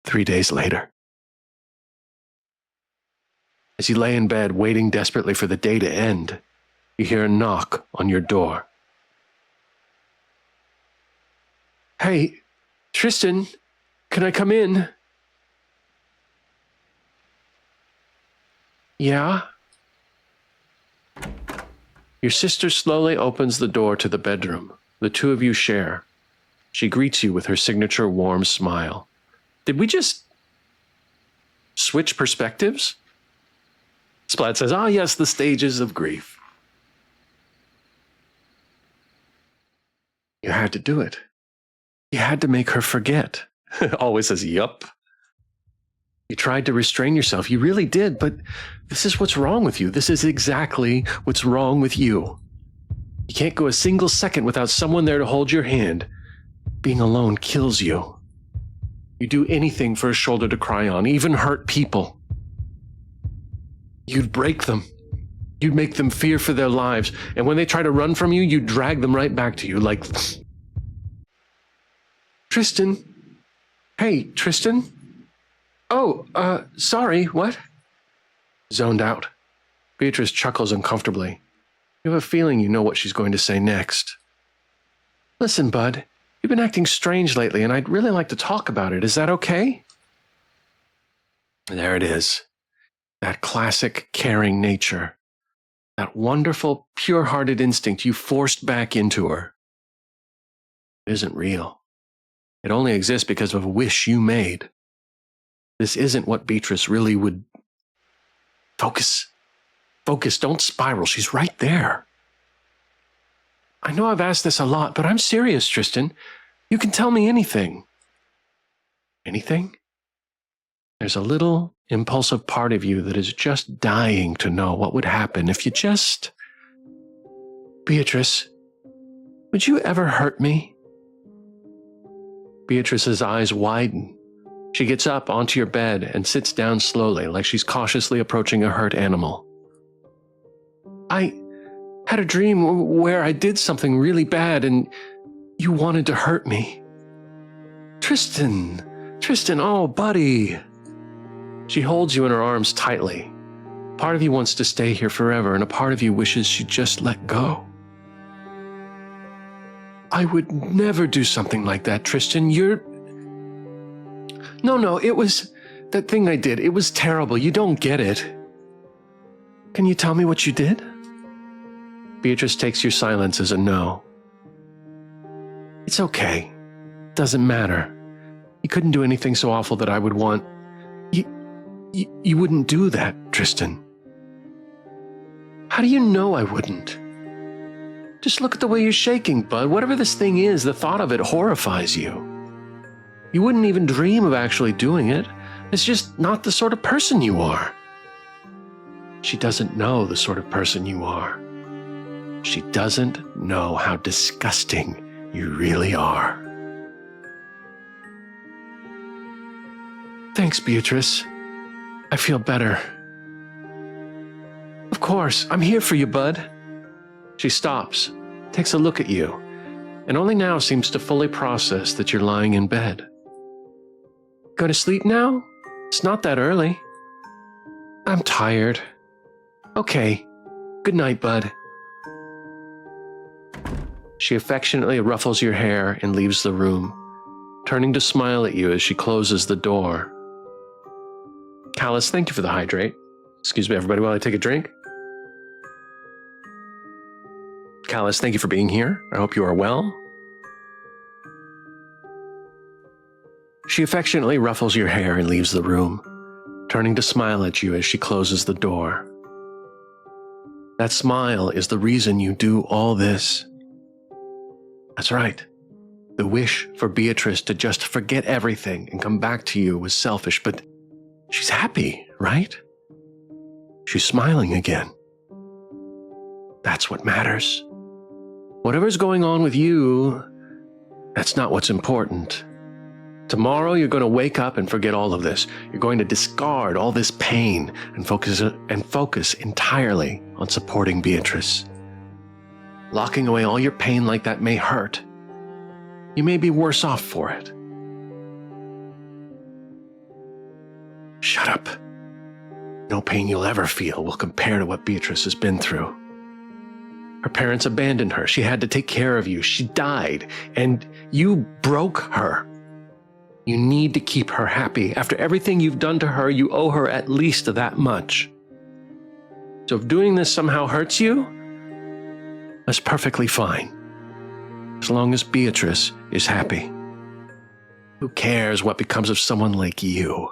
Three days later. As you lay in bed waiting desperately for the day to end, you hear a knock on your door. Hey, Tristan, can I come in? Yeah? Your sister slowly opens the door to the bedroom. The two of you share. She greets you with her signature warm smile. Did we just switch perspectives? Splat says, ah, yes, the stages of grief. You had to do it. You had to make her forget. Always says, yup. You tried to restrain yourself. You really did, but this is what's wrong with you. This is exactly what's wrong with you. You can't go a single second without someone there to hold your hand. Being alone kills you. You do anything for a shoulder to cry on, even hurt people. You'd break them. You'd make them fear for their lives, and when they try to run from you, you'd drag them right back to you like... Tristan? Hey, Tristan? Oh, sorry, what? Zoned out. Beatrice chuckles uncomfortably. You have a feeling you know what she's going to say next. Listen, bud, you've been acting strange lately, and I'd really like to talk about it. Is that okay? There it is. That classic caring nature. That wonderful, pure-hearted instinct you forced back into her. It isn't real. It only exists because of a wish you made. This isn't what Beatrice really would... Focus. Focus, don't spiral. She's right there. I know I've asked this a lot, but I'm serious, Tristan. You can tell me anything. Anything? There's a little impulsive part of you that is just dying to know what would happen if you just... Beatrice, would you ever hurt me? Beatrice's eyes widen. She gets up onto your bed and sits down slowly, like she's cautiously approaching a hurt animal. I had a dream where I did something really bad and you wanted to hurt me. Tristan, oh, buddy. She holds you in her arms tightly. Part of you wants to stay here forever, and a part of you wishes she'd just let go. I would never do something like that, Tristan. No, it was that thing I did. It was terrible. You don't get it. Can you tell me what you did? Beatrice takes your silence as a no. It's okay. Doesn't matter. You couldn't do anything so awful that I would want. You wouldn't do that, Tristan. How do you know I wouldn't? Just look at the way you're shaking, bud. Whatever this thing is, the thought of it horrifies you. You wouldn't even dream of actually doing it. It's just not the sort of person you are. She doesn't know the sort of person you are. She doesn't know how disgusting you really are. Thanks, Beatrice. I feel better. Of course, I'm here for you, bud. She stops, takes a look at you, and only now seems to fully process that you're lying in bed. Go to sleep now? It's not that early. I'm tired. Okay. Good night, bud. She affectionately ruffles your hair and leaves the room, turning to smile at you as she closes the door. Callus, thank you for the hydrate. Excuse me, everybody, while I take a drink. Callus, thank you for being here. I hope you are well. She affectionately ruffles your hair and leaves the room, turning to smile at you as she closes the door. That smile is the reason you do all this. That's right. The wish for Beatrice to just forget everything and come back to you was selfish, but she's happy, right? She's smiling again. That's what matters. Whatever's going on with you, that's not what's important. Tomorrow you're going to wake up and forget all of this. You're going to discard all this pain and focus entirely on supporting Beatrice. Locking away all your pain like that may hurt. You may be worse off for it. Shut up. No pain you'll ever feel will compare to what Beatrice has been through. Her parents abandoned her. She had to take care of you. She died, and you broke her. You need to keep her happy. After everything you've done to her, you owe her at least that much. So if doing this somehow hurts you, that's perfectly fine. As long as Beatrice is happy. Who cares what becomes of someone like you?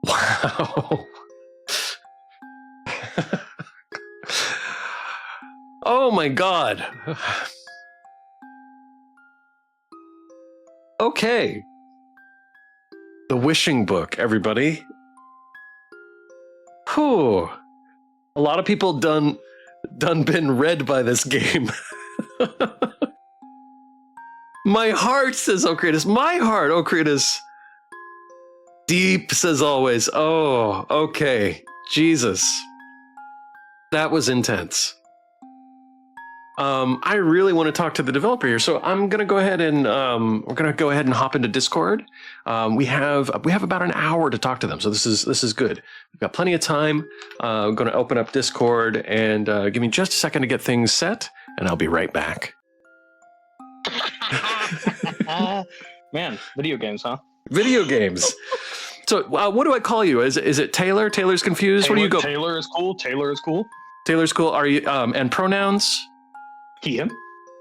Wow. Oh my God. Okay. The Wishing Book, everybody. Whew. A lot of people done been read by this game. My heart, says Okritis. My heart, Okritis. Deep, says always. Oh, okay. Jesus. That was intense. I really want to talk to the developer here, so I'm going to go ahead and we're going to go ahead and hop into Discord. We have about an hour to talk to them, so this is good. We've got plenty of time. I'm going to open up Discord and give me just a second to get things set, and I'll be right back. Man, video games, huh? Video games. So, what do I call you? Is it Taylor? Taylor's confused. Taylor, what do you go? Taylor is cool. Taylor is cool. Taylor's cool. Are you? And pronouns? He, him.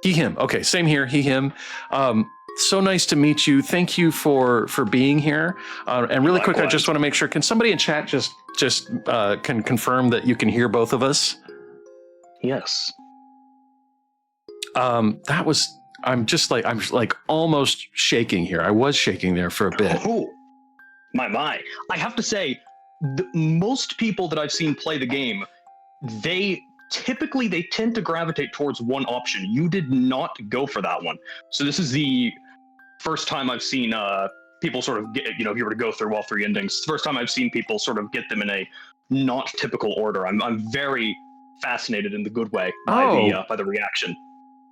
He, him. Okay, same here. He, him. So nice to meet you. Thank you for being here. And really quick, I just want to make sure. Can somebody in chat just can confirm that you can hear both of us? Yes. That was. I'm like almost shaking here. I was shaking there for a bit. Oh, my. I have to say, most people that I've seen play the game, they tend to gravitate towards one option. You did not go for that one. So this is the first time I've seen people sort of get, if you were to go through all three endings, it's the first time I've seen people sort of get them in a not typical order. I'm very fascinated in the good way by the reaction.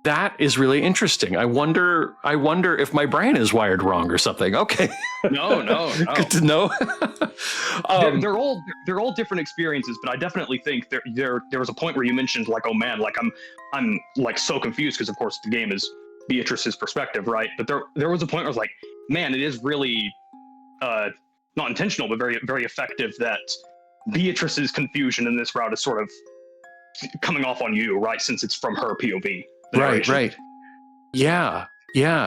That is really interesting. I wonder if my brain is wired wrong or something. Okay. No. Good to know. They're all different experiences, but I definitely think there was a point where you mentioned like, oh man, like I'm like so confused because of course the game is Beatrice's perspective, right? But there was a point where I was like, man, it is really not intentional, but very, very effective that Beatrice's confusion in this route is sort of coming off on you, right? Since it's from her POV. Right. Yeah.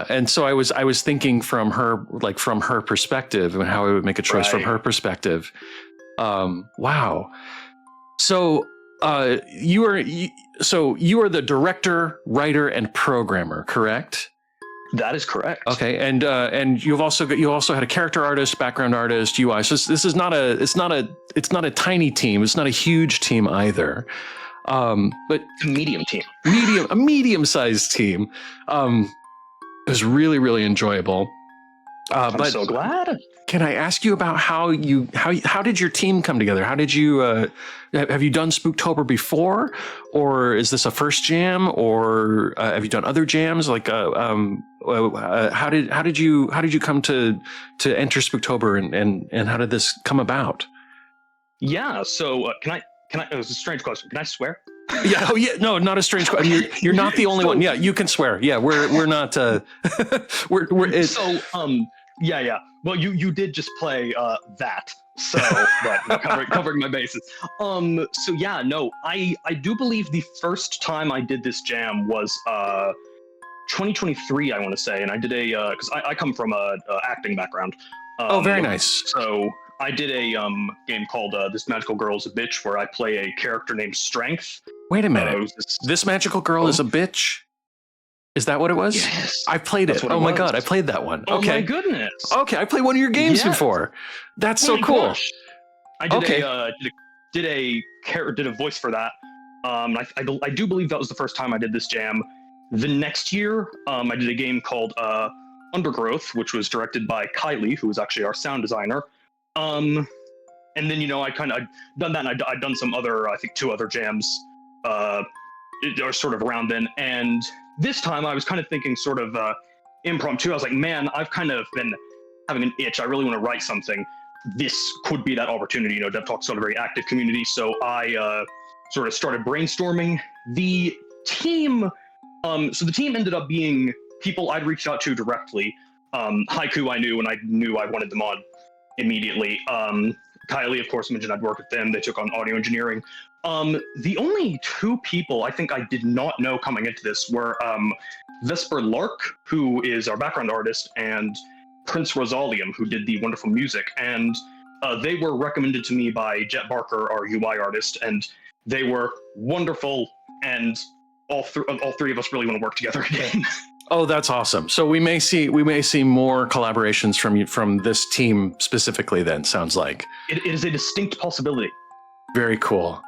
And so I was thinking from her perspective and how I would make a choice from her perspective. Wow. So you are the director, writer, and programmer, correct? That is correct. Okay, and you've also had a character artist, background artist, UI. So this is not a tiny team. It's not a huge team either. But a medium team, a medium-sized team. It was really, really enjoyable. I'm but so glad. can I ask you about how did your team come together? How did you have you done Spooktober before, or is this a first jam, or have you done other jams? Like, how did you come to enter Spooktober, and how did this come about? Yeah. So can I? It was a strange question. Can I swear? Yeah. Oh, yeah. No, not a strange question. You're not the only one. Yeah, you can swear. Yeah, we're not. Yeah. Well, you did just play that. So, but covering my bases. So yeah, no, I do believe the first time I did this jam was 2023, I want to say, and I did a because I come from a acting background. Oh, very nice. So I did a game called This Magical Girl is a Bitch, where I play a character named Strength. Wait a minute. This magical girl is a bitch? Is that what it was? Yes. I played it. Oh my God, I played that one. Oh Okay. my goodness. Okay, I played one of your games before. That's so cool. Gosh. I did a voice for that. I do believe that was the first time I did this jam. The next year, I did a game called Undergrowth, which was directed by Kylie, who was actually our sound designer. And then I kind of done that, and I'd done some other, I think 2 other jams are sort of around then. And this time I was kind of thinking sort of impromptu. I was like, man, I've kind of been having an itch. I really want to write something. This could be that opportunity. Dev Talk's got a very active community, so I sort of started brainstorming. The team, so the team ended up being people I'd reached out to directly. Haiku I knew, and I knew I wanted them on immediately. Kylie, of course, mentioned I'd worked with them. They took on audio engineering. The only 2 people I think I did not know coming into this were Vesper Lark, who is our background artist, and Prince Rosalium, who did the wonderful music. And they were recommended to me by Jett Barker, our UI artist, and they were wonderful. And all 3 of us really want to work together again. Oh, that's awesome. So we may see more collaborations from this team specifically then, sounds like. It is a distinct possibility. Very cool.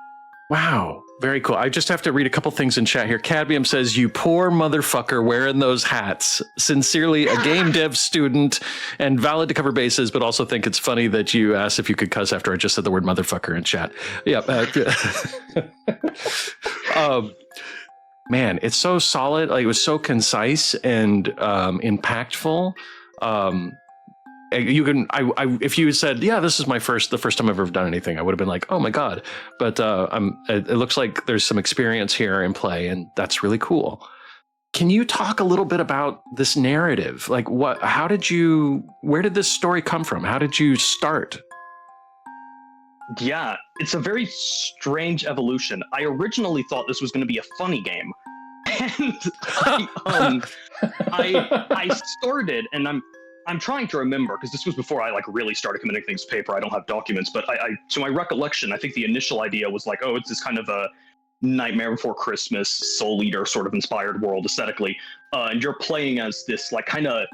Wow. Very cool. I just have to read a couple things in chat here. Cadmium says, "You poor motherfucker wearing those hats. Sincerely, a game dev student and valid to cover bases, but also think it's funny that you asked if you could cuss after I just said the word motherfucker in chat." Yeah. Man, it's so solid. Like, it was so concise and impactful. You can, if you said, "Yeah, this is the first time I've ever done anything," I would have been like, "Oh my God!" But it looks like there's some experience here in play, and that's really cool. Can you talk a little bit about this narrative? Like, where did this story come from? How did you start? Yeah, it's a very strange evolution. I originally thought this was going to be a funny game, and I started, and I'm trying to remember, because this was before I really started committing things to paper. I don't have documents, but to my recollection, I think the initial idea was like, oh, it's this kind of a Nightmare Before Christmas, Soul Eater sort of inspired world aesthetically, and you're playing as this kind of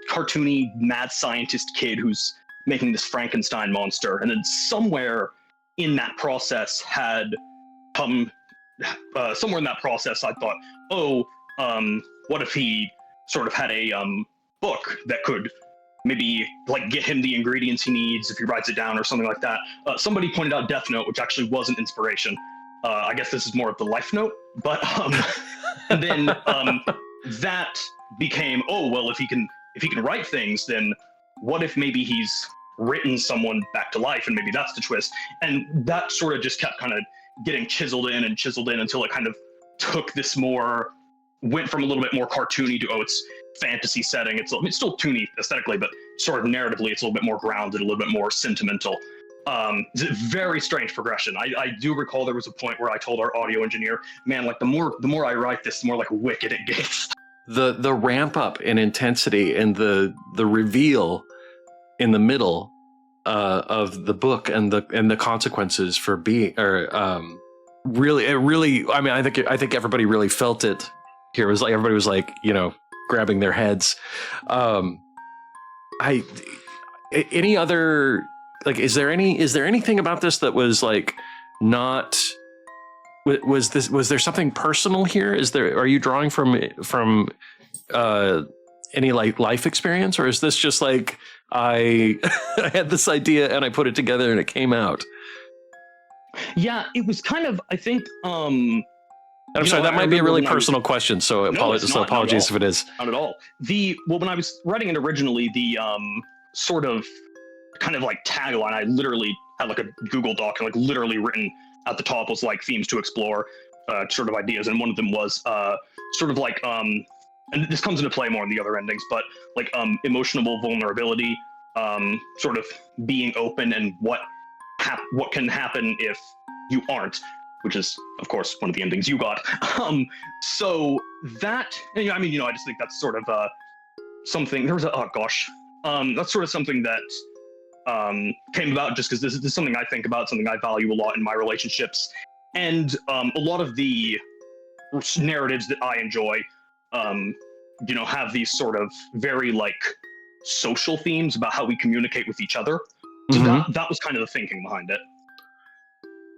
cartoony mad scientist kid who's making this Frankenstein monster, and then somewhere in that process I thought, what if he sort of had a book that could maybe get him the ingredients he needs if he writes it down or something like that. Somebody pointed out Death Note, which actually was an inspiration. I guess this is more of the Life Note, but and then that became, oh well, if he can write things, then what if maybe he's written someone back to life, and maybe that's the twist. And that sort of just kept kind of getting chiseled in until it kind of took this went from a little bit more cartoony to, it's fantasy setting. It's still toony aesthetically, but sort of narratively, it's a little bit more grounded, a little bit more sentimental. It's a very strange progression. I do recall there was a point where I told our audio engineer, man, the more I write this, the more wicked it gets. The ramp up in intensity and the reveal in the middle of the book and the consequences for being, really, I mean, I think everybody really felt it here. It was like everybody was grabbing their heads. Any other, is there anything about this that was not, was there something personal here? Are you drawing from any like life experience, or is this just like I I had this idea and I put it together and it came out? Yeah, it was kind of, I think, And I'm you sorry, know, that I might be a remember really when I was- personal question, so No, it's not, not at apologies all. if it is. Not at all. When I was writing it originally, the sort of kind of like tagline, I literally had like a Google Doc and like literally written at the top was like themes to explore, sort of ideas, and one of them was sort of like and this comes into play more in the other endings, but like emotional vulnerability, sort of being open, and what can happen if you aren't, which is of course one of the endings you got. So that, I mean, I just think that's sort of something. There was a, oh gosh, that's sort of something that came about just because this is something I think about, something I value a lot in my relationships, and a lot of the narratives that I enjoy, have these sort of very like social themes about how we communicate with each other. So that was kind of the thinking behind it.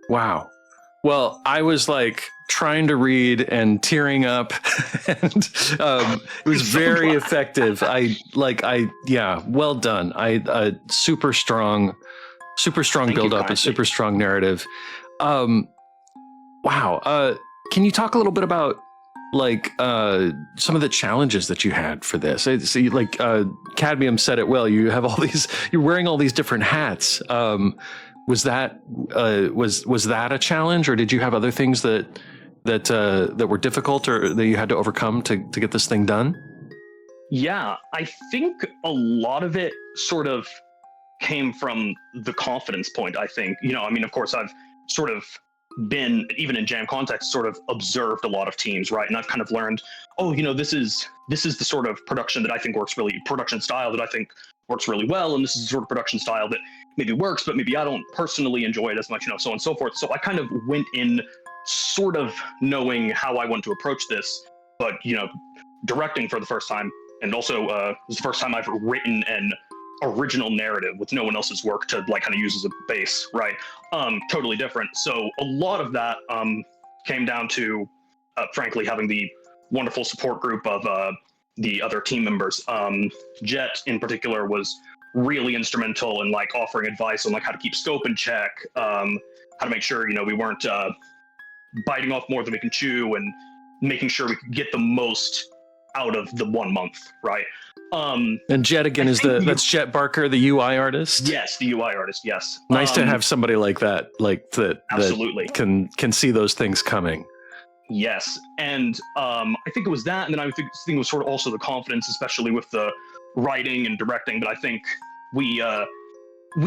Wow. Well, I was like trying to read and tearing up, and it was very effective. Yeah, well done. Super strong build up and super strong narrative. Wow. Can you talk a little bit about like some of the challenges that you had for this? See, like Cadmium said it well. You have you're wearing all these different hats. Was that a challenge, or did you have other things that were difficult or that you had to overcome to get this thing done? Yeah, I think a lot of it sort of came from the confidence point. I think, I mean, of course, I've sort of been, even in jam context, sort of observed a lot of teams, right? And I've kind of learned, this is the sort of production that I think production style that I think works really well, and this is the sort of production style that maybe works, but maybe I don't personally enjoy it as much, so on and so forth. So I kind of went in sort of knowing how I want to approach this, but directing for the first time, and also it was the first time I've written an original narrative with no one else's work to like kind of use as a base, right? Totally different. So a lot of that came down to, frankly, having the wonderful support group of the other team members. Jett in particular was really instrumental in like offering advice on like how to keep scope in check, how to make sure we weren't biting off more than we can chew, and making sure we could get the most out of the 1 month, right? And Jett again that's Jett Barker, the UI artist. Yes, the UI artist. Yes, nice to have somebody like that, absolutely that can see those things coming. Yes, and I think it was that, and then I think it was sort of also the confidence, especially with the writing and directing. But I think we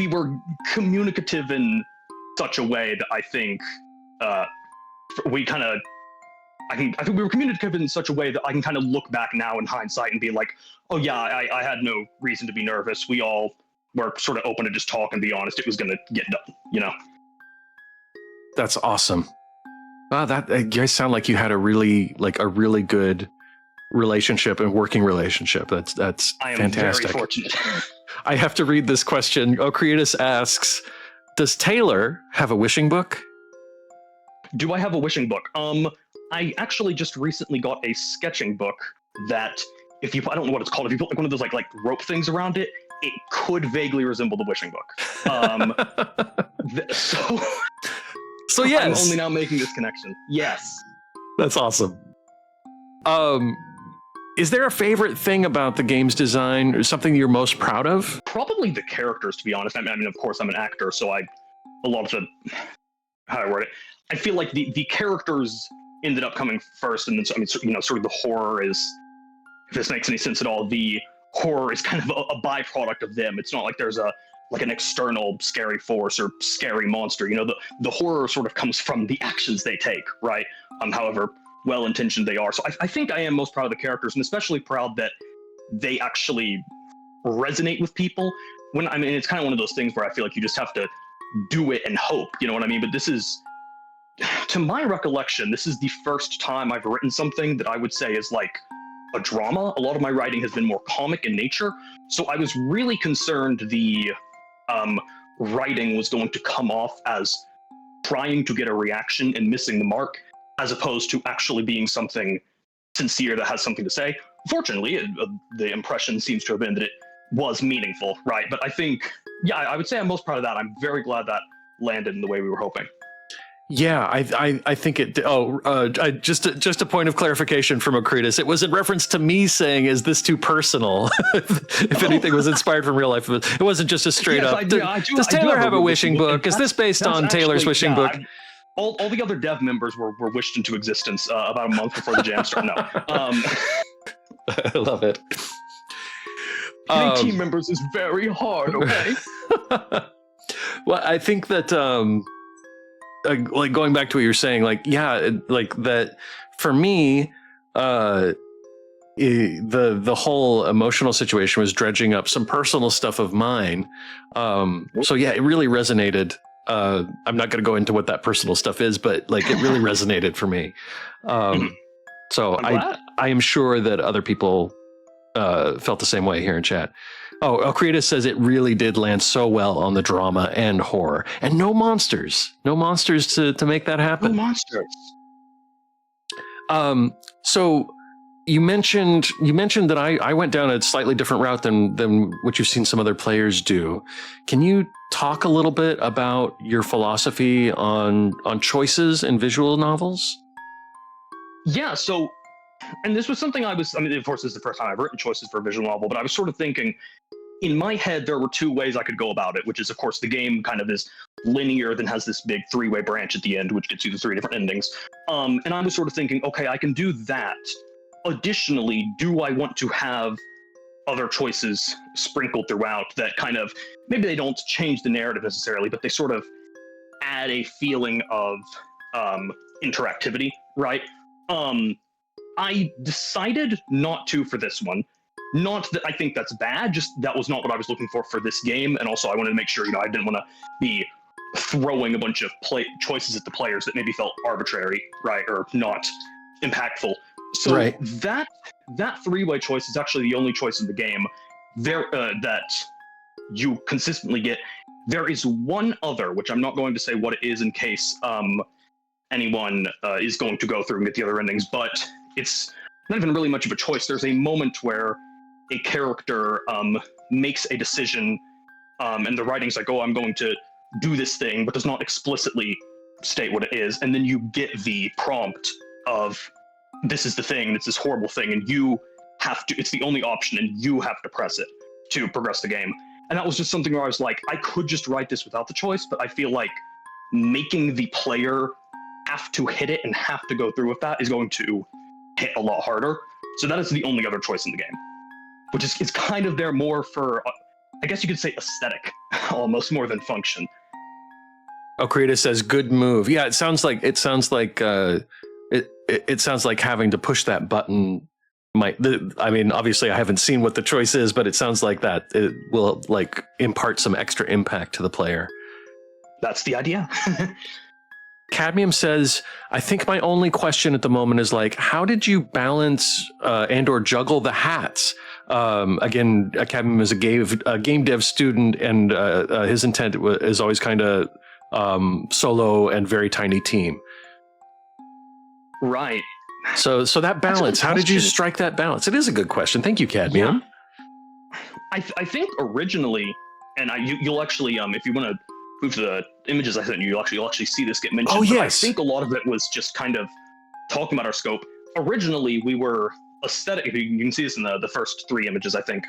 were communicative in such a way that I think we kind of. I think we were communicative in such a way that I can kind of look back now in hindsight and be like, oh yeah, I had no reason to be nervous. We all were sort of open to just talk and be honest. It was going to get done, That's awesome. Wow, you guys sound like you had a really good relationship and working relationship. That's I am fantastic. Very fortunate. I have to read this question. Creatus asks, does Taylor have a wishing book? Do I have a wishing book? I actually just recently got a sketching book that, I don't know what it's called, if you put like one of those like rope things around it, it could vaguely resemble the wishing book. So yes. I'm only now making this connection. Yes. That's awesome. Is there a favorite thing about the game's design, or something you're most proud of? Probably the characters, to be honest. I mean, of course, I'm an actor, so how do I word it? I feel like the characters ended up coming first, and then sort of the horror is, if this makes any sense at all, the horror is kind of a byproduct of them. It's not like there's an external scary force or scary monster. The horror sort of comes from the actions they take, right? However well-intentioned they are. So I think I am most proud of the characters, and especially proud that they actually resonate with people. It's kind of one of those things where I feel like you just have to do it and hope, you know what I mean? But this is, to my recollection, this is the first time I've written something that I would say is like a drama. A lot of my writing has been more comic in nature. So I was really concerned the writing was going to come off as trying to get a reaction and missing the mark, as opposed to actually being something sincere that has something to say. fortunately, the impression seems to have been that it was meaningful, right? But I think, yeah, I would say I'm most proud of that. I'm very glad that landed in the way we were hoping. Yeah, I think it. Just a point of clarification from Akritis. It was in reference to me saying, "Is this too personal?" if anything was inspired from real life, it wasn't just a straight up. Does Taylor have a wishing book? Is this based on Taylor's wishing book? All the other dev members were wished into existence about a month before the jam started. No, I love it. Getting team members is very hard. Okay. Well, I think that. Like going back to what you're saying, like, yeah, like that for me, the whole emotional situation was dredging up some personal stuff of mine. So yeah, it really resonated. I'm not going to go into what that personal stuff is, but like it really resonated for me. So I am sure that other people felt the same way here in chat. Oh, Alcreta says it really did land so well on the drama and horror, and no monsters to make that happen. No monsters. So you mentioned that I went down a slightly different route than what you've seen some other players do. Can you talk a little bit about your philosophy on choices in visual novels? Yeah. So, and this was something of course, this is the first time I've written choices for a visual novel, but I was sort of thinking, in my head, there were two ways I could go about it, which is, of course, the game kind of is linear, then has this big three-way branch at the end, which gets you the three different endings. And I was sort of thinking, okay, I can do that. Additionally, do I want to have other choices sprinkled throughout that kind of, maybe they don't change the narrative necessarily, but they sort of add a feeling of interactivity, right? I decided not to for this one. Not that I think that's bad, just that was not what I was looking for this game. And also I wanted to make sure, I didn't want to be throwing a bunch of choices at the players that maybe felt arbitrary, right? Or not impactful. So right. that three-way choice is actually the only choice in the game there that you consistently get. There is one other, which I'm not going to say what it is in case anyone is going to go through and get the other endings, but it's not even really much of a choice. There's a moment where a character makes a decision, and the writing's like, oh, I'm going to do this thing, but does not explicitly state what it is. And then you get the prompt of, this is the thing, it's this horrible thing, and you have to, it's the only option, and you have to press it to progress the game. And that was just something where I was like, I could just write this without the choice, but I feel like making the player have to hit it and have to go through with that is going to hit a lot harder. So that is the only other choice in the game, which is kind of there more for, I guess you could say, aesthetic, almost more than function. Okrita says, "Good move." Yeah, it sounds like it sounds like having to push that button might. Obviously, I haven't seen what the choice is, but it sounds like that it will like impart some extra impact to the player. That's the idea. Cadmium says, I think my only question at the moment is like, how did you balance and or juggle the hats? Again, Cadmium is a game dev student, and his intent is always kind of solo and very tiny team. Right. So that balance, how did you strike that balance? It is a good question. Thank you, Cadmium. Yeah. I think originally, and you'll actually, if you want to move to the images I sent you, you'll actually see this get mentioned. Oh, yes. I think a lot of it was just kind of talking about our scope. Originally, we were aesthetic. You can see this in the first three images, I think.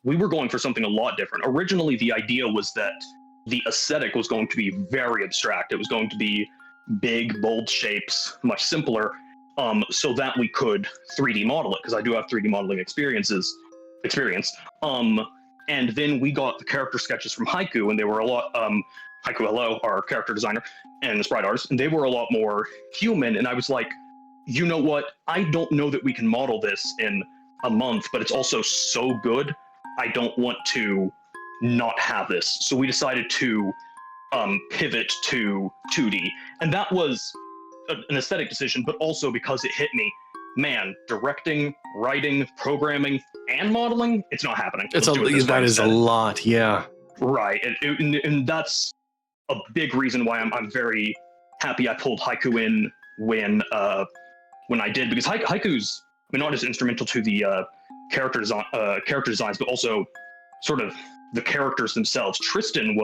We were going for something a lot different. Originally, the idea was that the aesthetic was going to be very abstract. It was going to be big, bold shapes, much simpler, so that we could 3D model it, because I do have 3D modeling experience. And then we got the character sketches from Haiku, and they were a lot, HaikuHello, our character designer and sprite artist, and they were a lot more human. And I was like, you know what? I don't know that we can model this in a month, but it's also so good. I don't want to not have this. So we decided to pivot to 2D. And that was an aesthetic decision, but also because it hit me, man, directing, writing, programming, and modeling, it's not happening. That is a lot, yeah. Right, and that's a big reason why I'm very happy I pulled Haiku in when I did, because Haiku's mean, not just instrumental to the character designs, but also sort of the characters themselves. Tristan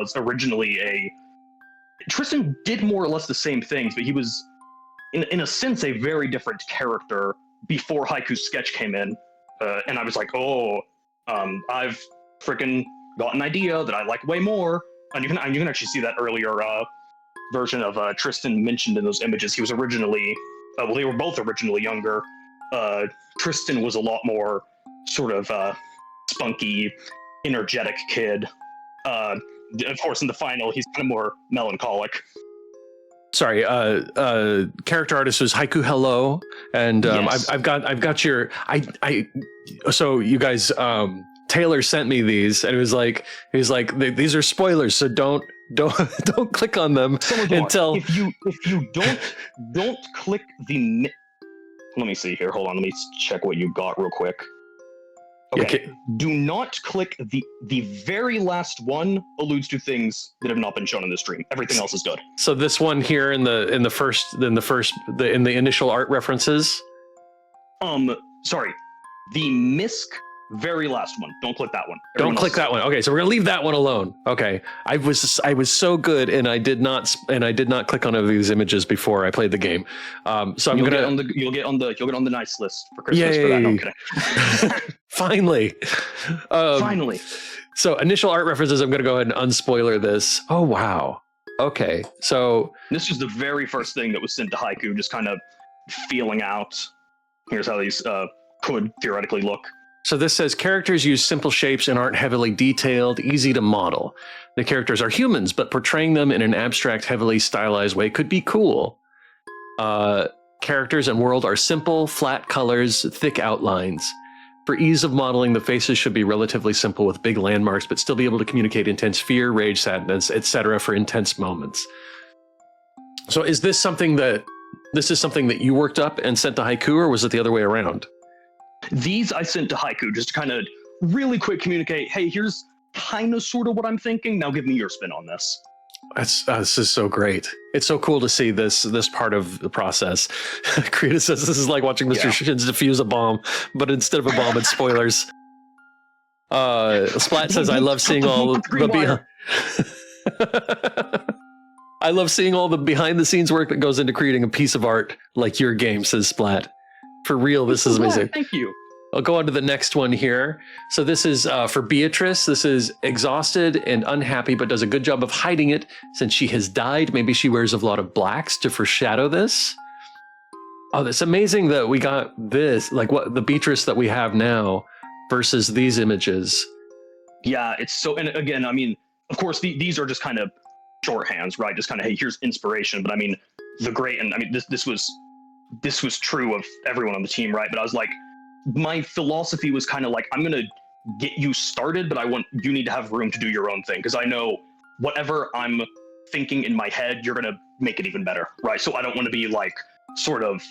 did more or less the same things, but he was, in a sense, a very different character before Haiku's sketch came in. And I was like, I've freaking got an idea that I like way more. And you can actually see that earlier version of Tristan mentioned in those images. He was originally, they were both originally younger. Tristan was a lot more sort of spunky, energetic kid. Of course, in the final, he's kind of more melancholic. Sorry, character artist was HaikuHello, and Yes. I've got your so you guys, Taylor sent me these, and he's like these are spoilers, so don't click on them until if you don't click the. Let me see here. Hold on. Let me check what you got real quick. Okay. Do not click the very last one. Alludes to things that have not been shown in the stream. Everything else is good. So this one here in the initial art references. Sorry, the MISC very last one. Don't click that one. Don't click that one. Okay, so we're gonna leave that one alone. Okay, I was so good, and I did not click on any of these images before I played the game. So you'll get on the nice list for Christmas. Yay. For that. No, I'm kidding. Finally. Finally. So initial art references. I'm gonna go ahead and unspoiler this. Oh wow. Okay, so this was the very first thing that was sent to Haiku, just kind of feeling out. Here's how these could theoretically look. So this says characters use simple shapes and aren't heavily detailed, easy to model. The characters are humans, but portraying them in an abstract, heavily stylized way could be cool. Characters and world are simple, flat colors, thick outlines. For ease of modeling, the faces should be relatively simple with big landmarks, but still be able to communicate intense fear, rage, sadness, etc. for intense moments. So is this something that you worked up and sent to Haiku, or was it the other way around? These I sent to Haiku just to kind of really quick communicate, hey, here's kind of sort of what I'm thinking. Now give me your spin on this. This is so great. It's so cool to see this part of the process. Krita says this is like watching Mr. Shins defuse a bomb, but instead of a bomb, it's spoilers. Splat says, I love seeing all the I love seeing all the behind the scenes work that goes into creating a piece of art like your game, says Splat. For real, this is amazing. Thank you. I'll go on to the next one here. So this is for Beatrice. This is exhausted and unhappy, but does a good job of hiding it since she has died. Maybe she wears a lot of blacks to foreshadow this. Oh, that's amazing that we got this, like what the Beatrice that we have now versus these images. Yeah, it's so, and again, I mean, of course, these are just kind of shorthands, right? Just kind of, hey, here's inspiration. But I mean, this was true of everyone on the team, right? But I was like, my philosophy was kind of like, I'm going to get you started, but you need to have room to do your own thing. Because I know whatever I'm thinking in my head, you're going to make it even better, right? So I don't want to be like, sort of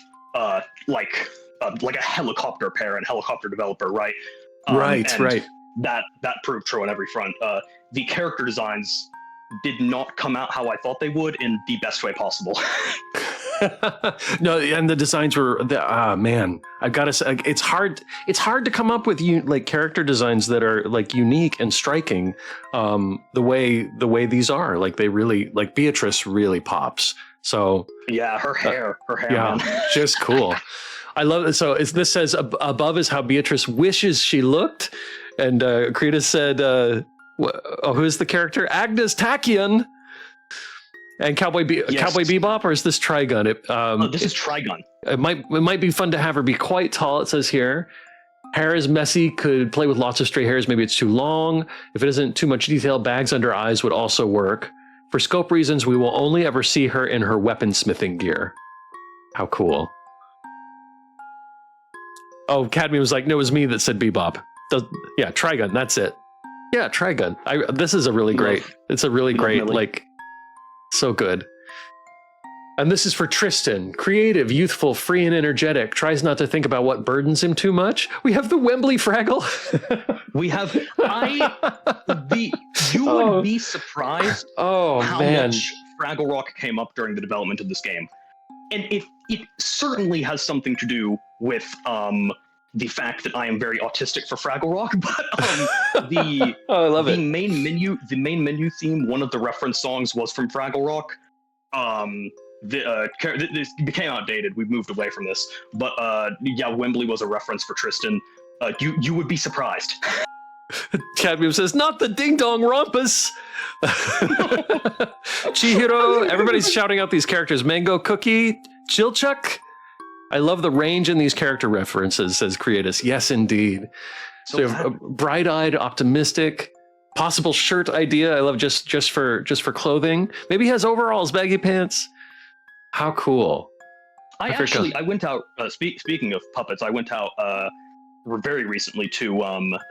like a helicopter parent, helicopter developer, right? Right. That proved true on every front. The character designs did not come out how I thought they would in the best way possible. No, and the designs were man, I've got to say, it's hard to come up with like character designs that are like unique and striking, the way these are. Like they really, like Beatrice really pops. So yeah, her hair, yeah, man. Just cool. I love it. So this says above is how Beatrice wishes she looked, and Krita said, who's the character? Agnes Tachyon. And Cowboy Bebop, or is this Trigun? This is Trigun. It might be fun to have her be quite tall. It says here, hair is messy. Could play with lots of stray hairs. Maybe it's too long. If it isn't too much detail, bags under eyes would also work. For scope reasons, we will only ever see her in her weaponsmithing gear. How cool! Oh, Cadmium was like, no, it was me that said Bebop. Yeah, Trigun. That's it. Yeah, Trigun. This is a really great. It's a really great like. So good. And this is for Tristan. Creative, youthful, free, and energetic. Tries not to think about what burdens him too much. We have the Wembley Fraggle. We have... You would be surprised how much Fraggle Rock came up during the development of this game. And it certainly has something to do with the fact that I am very autistic for Fraggle Rock, but the Oh, I love the it. main menu theme, one of the reference songs was from Fraggle Rock. This became outdated. We've moved away from this, but yeah, Wembley was a reference for Tristan. You would be surprised. Cadmium says, not the ding dong rumpus. Chihiro, everybody's shouting out these characters. Mango Cookie, Chilchuck. I love the range in these character references, says Creatus. Yes, indeed. So you have a bright-eyed, optimistic, possible shirt idea. I love just for clothing. Maybe he has overalls, baggy pants. How cool. I went out, speaking of puppets, I went out very recently to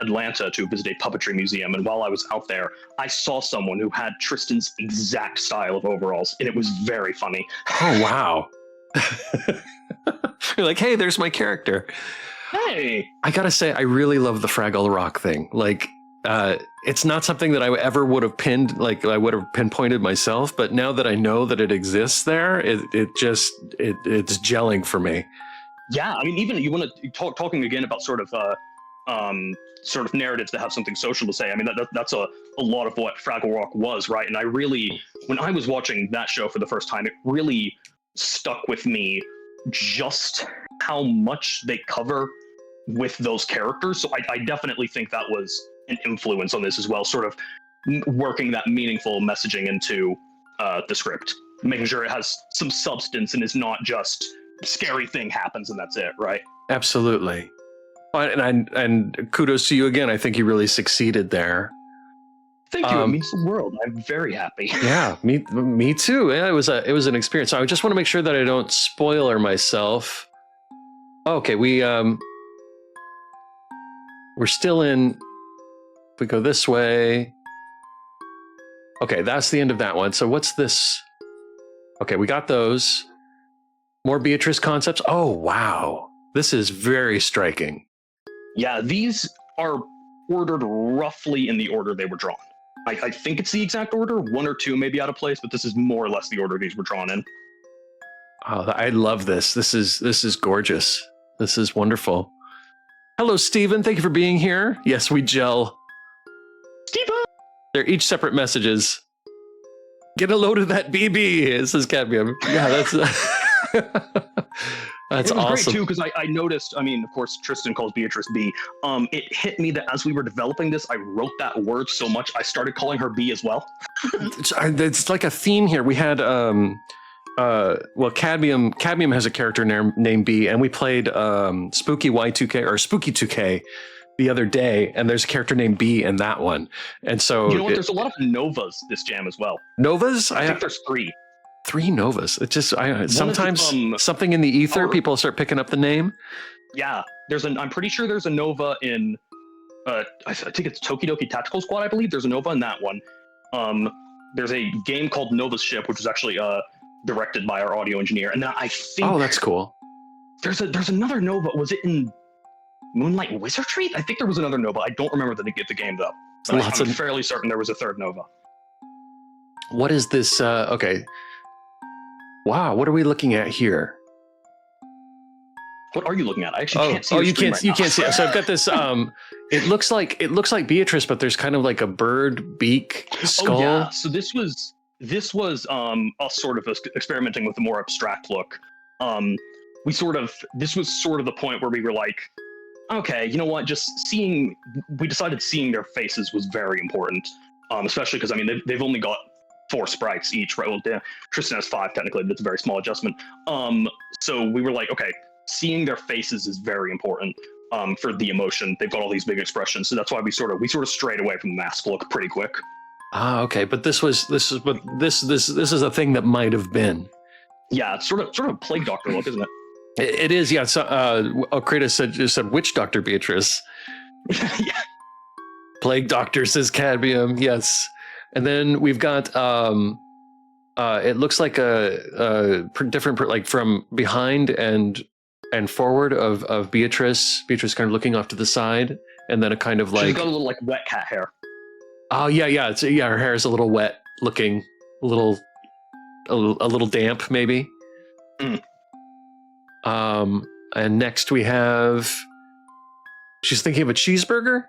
Atlanta to visit a puppetry museum. And while I was out there, I saw someone who had Tristan's exact style of overalls, and it was very funny. Oh, wow. You're like, hey, there's my character. Hey. I gotta say, I really love the Fraggle Rock thing. Like, it's not something that I ever would have I would have pinpointed myself, but now that I know that it exists there, it's gelling for me. Yeah, I mean, even you want to talking again about sort of narratives that have something social to say. I mean, that's a lot of what Fraggle Rock was, right? And I really, when I was watching that show for the first time, it really stuck with me just how much they cover with those characters. So I definitely think that was an influence on this as well, sort of working that meaningful messaging into the script, making sure it has some substance and is not just scary thing happens and that's it, right? Absolutely. And kudos to you again. I think you really succeeded there. Thank you. It means the world. I'm very happy. Yeah, me too. Yeah, it was an experience. So I just want to make sure that I don't spoiler myself. Okay, we're still in. If we go this way. Okay, that's the end of that one. So what's this? Okay, we got those. More Beatrice concepts. Oh, wow. This is very striking. Yeah, these are ordered roughly in the order they were drawn. I think it's the exact order. One or two may be out of place, but this is more or less the order these were drawn in. Oh, I love this. This is gorgeous. This is wonderful. Hello, Stephen. Thank you for being here. Yes, we gel. Stephen! They're each separate messages. Get a load of that BB, says Cadmium. Yeah, that's... That's it was awesome. Great too, because I noticed, I mean, of course, Tristan calls Beatrice B. It hit me that as we were developing this, I wrote that word so much, I started calling her B as well. It's like a theme here. We had, Cadmium has a character named B, and we played Spooky Y2K, or Spooky 2K the other day, and there's a character named B in that one. And so... You know what, there's a lot of Novas this jam as well. Novas? I think there's 3. 3 Novas. It just sometimes something in the ether, people start picking up the name. Yeah, I'm pretty sure there's a Nova in. I think it's Tokidoki Tactical Squad. I believe there's a Nova in that one. There's a game called Nova's Ship, which was actually directed by our audio engineer, and then I think. Oh, that's cool. There's another Nova. Was it in Moonlight Wizardry? I think there was another Nova. I don't remember the game though. I'm fairly certain there was a third Nova. What is this? Okay. Wow, what are we looking at here? What are you looking at? I actually can't see. Oh, you can't see it. So I've got this. It looks like Beatrice, but there's kind of like a bird beak skull. Oh yeah. So this was us sort of experimenting with a more abstract look. This was sort of the point where we were like, okay, you know what? We decided seeing their faces was very important. Especially because I mean they've only got 4 sprites each, right? Well, Tristan has 5 technically, but it's a very small adjustment. So we were like, okay, seeing their faces is very important for the emotion. They've got all these big expressions, so that's why we sort of strayed away from the mask look pretty quick. Ah, okay, but this is a thing that might have been. Yeah, it's sort of a Plague Doctor look, isn't it? It is, yeah. So, Kratos just said, "Witch Doctor Beatrice." Yeah. Plague Doctor, says Cadmium. Yes. And then we've got, it looks like a different, like from behind and forward of Beatrice kind of looking off to the side, and then a kind of like... She's got a little like wet cat hair. Oh, yeah. Her hair is a little wet looking, a little damp maybe. Mm. And next we have She's thinking of a cheeseburger?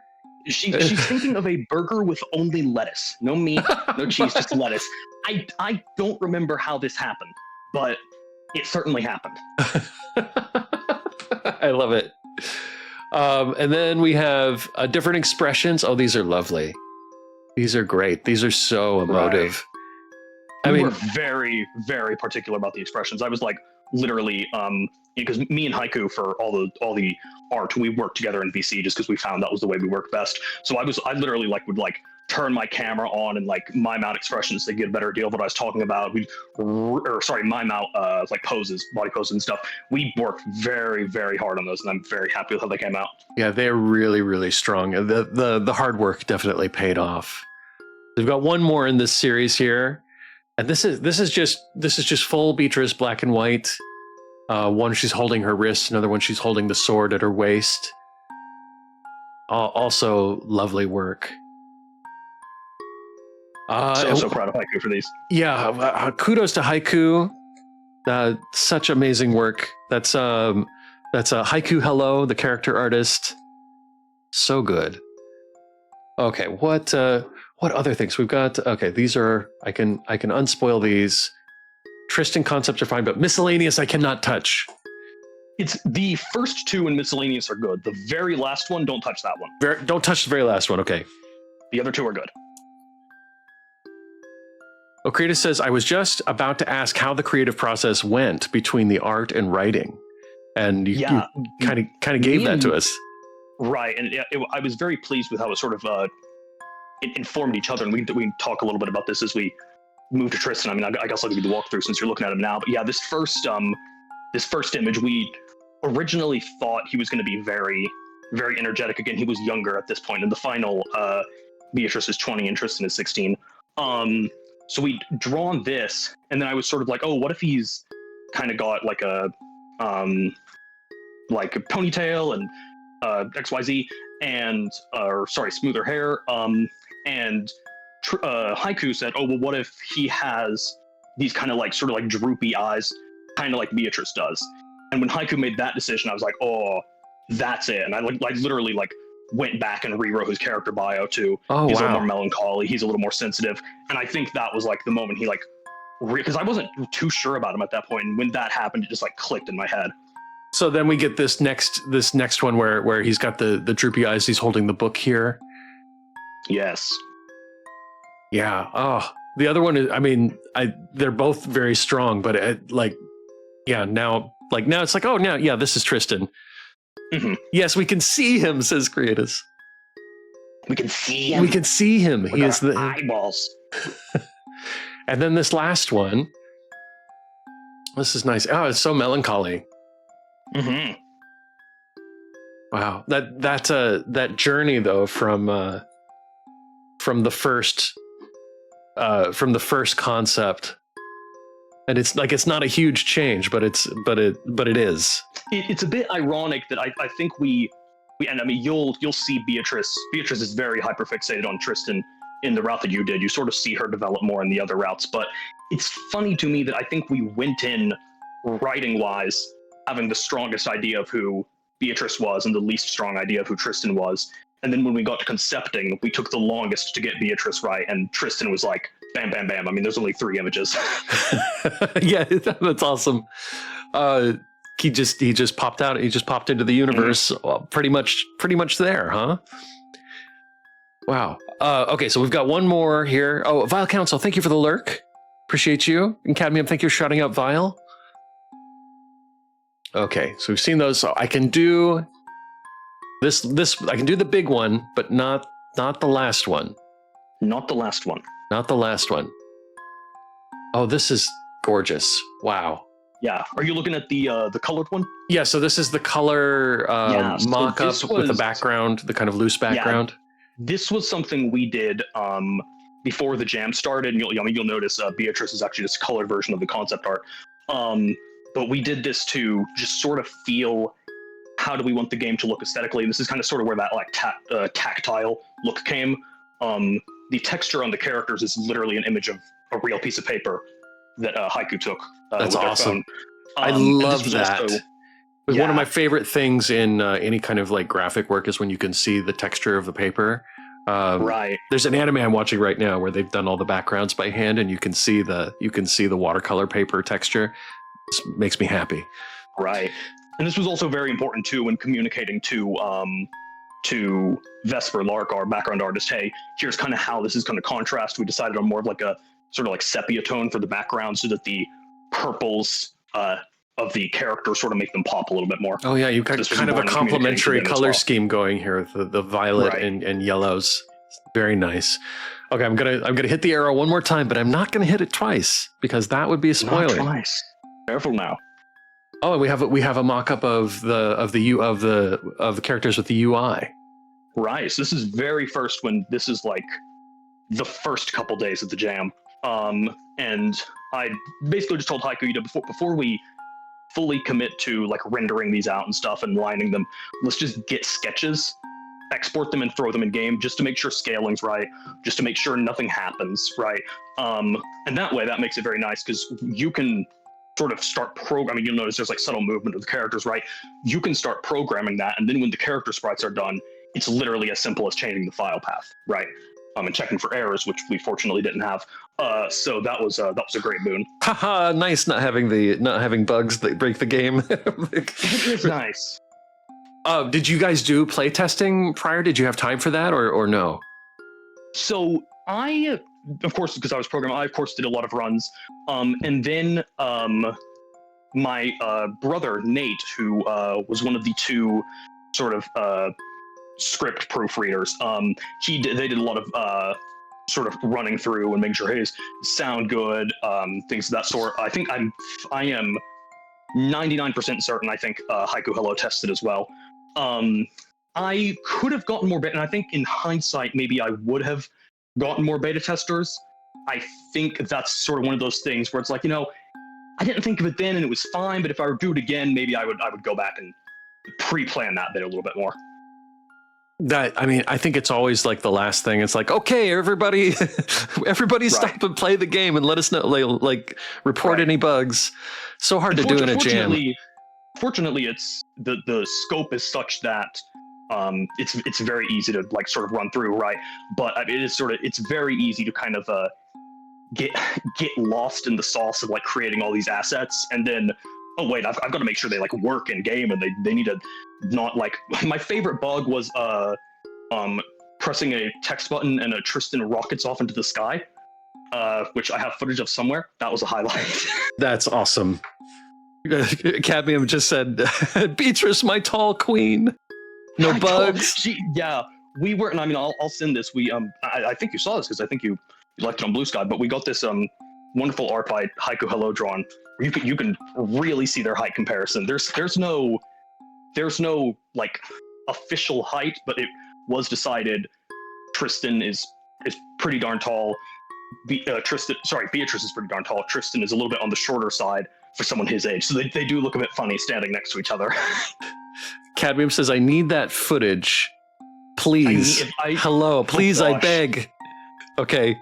She's thinking of a burger with only lettuce. No meat, no cheese, just lettuce. I don't remember how this happened, but it certainly happened. I love it. And then we have different expressions. Oh, these are lovely. These are great. These are so emotive. Right. We were very, very particular about the expressions. I was like, literally, because me and Haiku for all the art, we worked together in VC just because we found that was the way we worked best. So I literally would turn my camera on and mime out expressions to get a better deal of what I was talking about. Mime out poses, body poses and stuff. We worked very, very hard on those, and I'm very happy with how they came out. Yeah, they're really, really strong. The hard work definitely paid off. We've got one more in this series here, and this is just full Beatrice, black and white. One she's holding her wrist, another one she's holding the sword at her waist. Also lovely work. So proud of Haiku for these. Yeah, kudos to Haiku. Such amazing work. That's HaikuHello, the character artist. So good. Okay, what other things we've got? Okay, these are I can unspoil these. Tristan concepts are fine, but miscellaneous I cannot touch. It's the first two in miscellaneous are good. The very last one, don't touch that one. Don't touch the very last one. Okay. The other two are good. Okrita says, I was just about to ask how the creative process went between the art and writing. And you kind of gave that to us. Right. And I was very pleased with how it sort of it informed each other. And we talk a little bit about this as we move to Tristan. I mean, I guess I'll give you the walkthrough since you're looking at him now. But yeah, this first image, we originally thought he was going to be very, very energetic. Again, he was younger at this point. In the final, Beatrice is 20 and Tristan is 16. So we'd drawn this, and then I was sort of like, oh, what if he's kind of got like a ponytail and XYZ and smoother hair. And Haiku said, oh, well, what if he has these kind of sort of droopy eyes, kind of like Beatrice does? And when Haiku made that decision, I was like, oh, that's it. And I literally went back and rewrote his character bio too. Oh, he's wow. a little more melancholy. He's a little more sensitive. And I think that was the moment he because I wasn't too sure about him at that point. And when that happened, it just clicked in my head. So then we get this next one where he's got the droopy eyes. He's holding the book here. Yes. Yeah. Oh, the other one is, I mean, they're both very strong, but now it's like, oh, yeah, this is Tristan. Mm-hmm. Yes, we can see him, says Creatus. We can see him. We can see him. He is the eyeballs. And then this last one. This is nice. Oh, it's so melancholy. Mm-hmm. Wow. That journey though from the first concept. And it's not a huge change, but it is. It's a bit ironic that I think we and I mean you'll see Beatrice. Beatrice is very hyperfixated on Tristan in the route that you did. You sort of see her develop more in the other routes. But it's funny to me that I think we went in writing wise having the strongest idea of who Beatrice was and the least strong idea of who Tristan was. And then when we got to concepting, we took the longest to get Beatrice right, and Tristan was like, bam, bam, bam. I mean, there's only 3 images. Yeah, that's awesome. He just popped out. He just popped into the universe. Mm-hmm. Pretty much there, huh? Wow. Okay, so we've got one more here. Oh, Vile Council, thank you for the lurk. Appreciate you. And Cadmium, thank you for shouting out Vile. Okay, so we've seen those. So I can do this. I can do the big one, but not the last one. Not the last one. Not the last one. Oh, this is gorgeous. Wow. Yeah. Are you looking at the colored one? Yeah. So this is the color mock-up with the background, the kind of loose background. Yeah, this was something we did before the jam started. And you'll notice Beatrice is actually just a colored version of the concept art. But we did this to just sort of feel how do we want the game to look aesthetically. And this is kind of sort of where that tactile look came. The texture on the characters is literally an image of a real piece of paper that Haiku took. That's with awesome. their phone. I love that. One of my favorite things in any kind of like graphic work is when you can see the texture of the paper. Right. There's an anime I'm watching right now where they've done all the backgrounds by hand, and you can see the watercolor paper texture. This makes me happy. Right. And this was also very important too when communicating to Vesper, Lark, our background artist. Hey, here's kind of how this is going to contrast. We decided on more of like a sort of like sepia tone for the background, so that the purples of the character sort of make them pop a little bit more. Oh yeah, you've got kind of a complementary color scheme going here with the violet and yellows. Very nice. Okay, I'm gonna hit the arrow one more time, but I'm not gonna hit it twice because that would be a spoiler. Not twice. Careful now. Oh, we have a mock-up of the characters with the UI. Right. So this is very first when this is like the first couple days of the jam. And I basically just told Haiku, before we fully commit to like rendering these out and stuff and lining them, let's just get sketches, export them and throw them in game just to make sure scaling's right, just to make sure nothing happens, right? And that way, that makes it very nice because you can sort of start programming. You'll notice there's like subtle movement of the characters, right? You can start programming that, and then when the character sprites are done, it's literally as simple as changing the file path, right? And checking for errors, which we fortunately didn't have. So that was a great boon. Haha, nice not having bugs that break the game. It is nice. Did you guys do play testing prior? Did you have time for that or no? So I, of course, because I was programming, I of course did a lot of runs. And then my brother Nate, who was one of the two sort of script proofreaders, they did a lot of sort of running through and making sure, hey, sound good, things of that sort. I think I am 99% certain. I think HaikuHello tested as well. I could have gotten more beta, and I think in hindsight, maybe I would have gotten more beta testers. I think that's sort of one of those things where it's like, I didn't think of it then and it was fine, but if I were to do it again, maybe I would go back and pre-plan that bit a little bit more. I think it's always like the last thing. It's like, okay, everybody stop and play the game and let us know, like report any bugs. So hard to do in a jam. Fortunately, it's the scope is such that it's very easy to like sort of run through, right? But it's very easy to kind of get lost in the sauce of like creating all these assets, and then oh wait, I've got to make sure they like work in game, and they need to not like. My favorite bug was pressing a text button and a Tristan rockets off into the sky, which I have footage of somewhere. That was a highlight. That's awesome. Cadmium just said, Beatrice, my tall queen. No bugs. We were, and I mean, I'll send this. I think you saw this because I think you liked it on Blue Sky, but we got this wonderful art by HaikuHello drawn. You can really see their height comparison. There's no like official height, but it was decided Tristan is pretty darn tall. Beatrice is pretty darn tall. Tristan is a little bit on the shorter side for someone his age, so they do look a bit funny standing next to each other. Cadmium says, I need that footage. Please. Hello, please, I beg. Okay.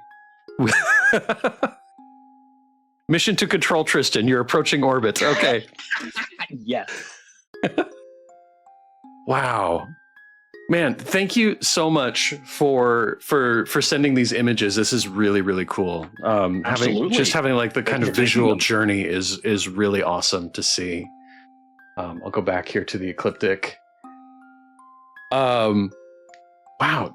Mission to control Tristan. You're approaching orbit. Okay. Yes. Wow. Man, thank you so much for sending these images. This is really, really cool. Having like the kind of visual journey is really awesome to see. I'll go back here to the ecliptic. Wow.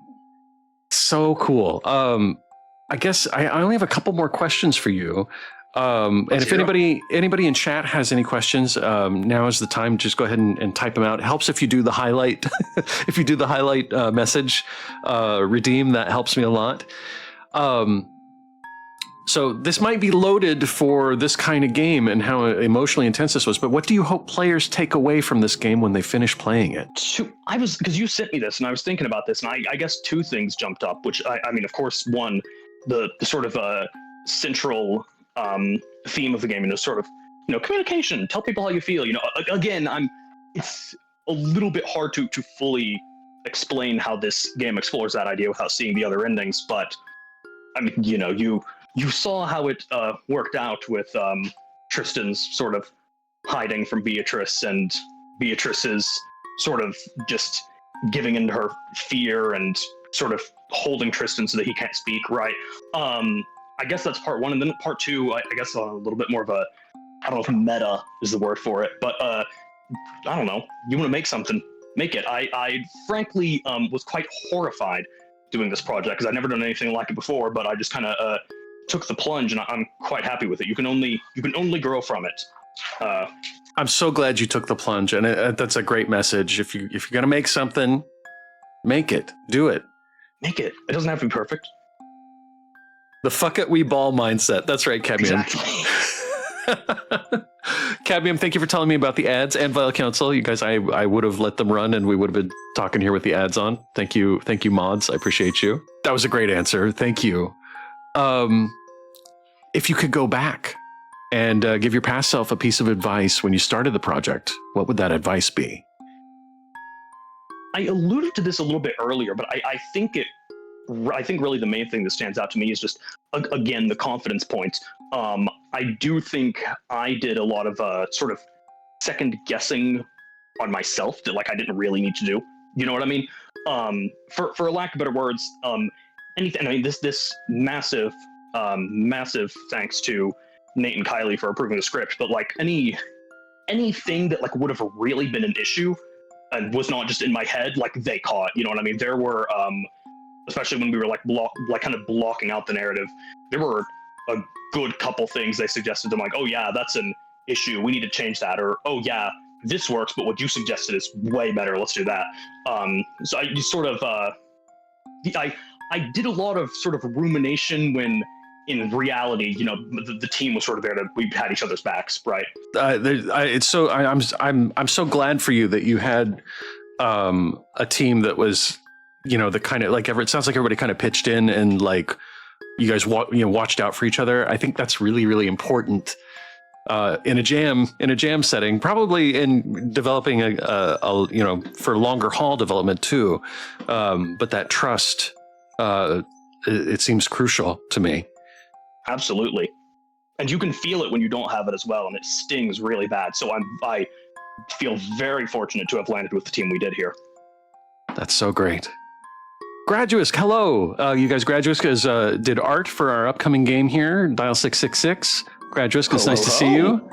So cool. I guess I only have a couple more questions for you. And if anybody in chat has any questions, now is the time. Just go ahead and type them out. It helps if you do the highlight. If you do the highlight message, redeem, that helps me a lot. So this might be loaded for this kind of game and how emotionally intense this was, but what do you hope players take away from this game when they finish playing it? Because you sent me this and I was thinking about this, and I guess two things jumped up, which I mean, of course, one, the sort of central theme of the game, and sort of, communication, tell people how you feel. Again, it's a little bit hard to fully explain how this game explores that idea without seeing the other endings, but I mean, you saw how it worked out with Tristan's sort of hiding from Beatrice, and Beatrice's sort of just giving into her fear and sort of holding Tristan so that he can't speak, right? I guess that's part one. And then part two, I guess a little bit more of a, I don't know if meta is the word for it, but I don't know. You want to make something, make it. I frankly was quite horrified doing this project because I'd never done anything like it before, but I just kind of took the plunge, and I'm quite happy with it. You can only grow from it. I'm so glad you took the plunge, and that's a great message. If you're gonna make something, make it, do it, make it. It doesn't have to be perfect. The fuck it, we ball mindset. That's right, Cadmium. Exactly. Cadmium, thank you for telling me about the ads and Vile Council. You guys, I would have let them run, and we would have been talking here with the ads on. Thank you, mods. I appreciate you. That was a great answer. Thank you. If you could go back and give your past self a piece of advice when you started the project, what would that advice be? I alluded to this a little bit earlier, but I think really the main thing that stands out to me is just, again, the confidence point. I do think I did a lot of sort of second guessing on myself that like I didn't really need to do. You know what I mean? For lack of better words, anything. I mean, this massive thanks to Nate and Kylie for approving the script, but like anything that like would have really been an issue and was not just in my head, like they caught. You know what I mean? There were especially when we were like kind of blocking out the narrative, there were a good couple things they suggested. I'm like, oh yeah, that's an issue, we need to change that, or oh yeah, this works, but what you suggested is way better, let's do that. So I sort of I did a lot of sort of rumination when in reality, you know, the team was sort of there to, we had each other's backs, right? I'm so glad for you that you had a team that was, you know, the kind of like it sounds like everybody kind of pitched in and like you guys watched out for each other. I think that's really, really important in a jam setting, probably in developing a you know, for longer haul development too. But that trust, it seems crucial to me. Absolutely. And you can feel it when you don't have it as well, and it stings really bad. So I feel very fortunate to have landed with the team we did here. That's so great. Graduates, hello. You guys, Graduates did art for our upcoming game here, Dial 666. Graduates, it's nice to see you.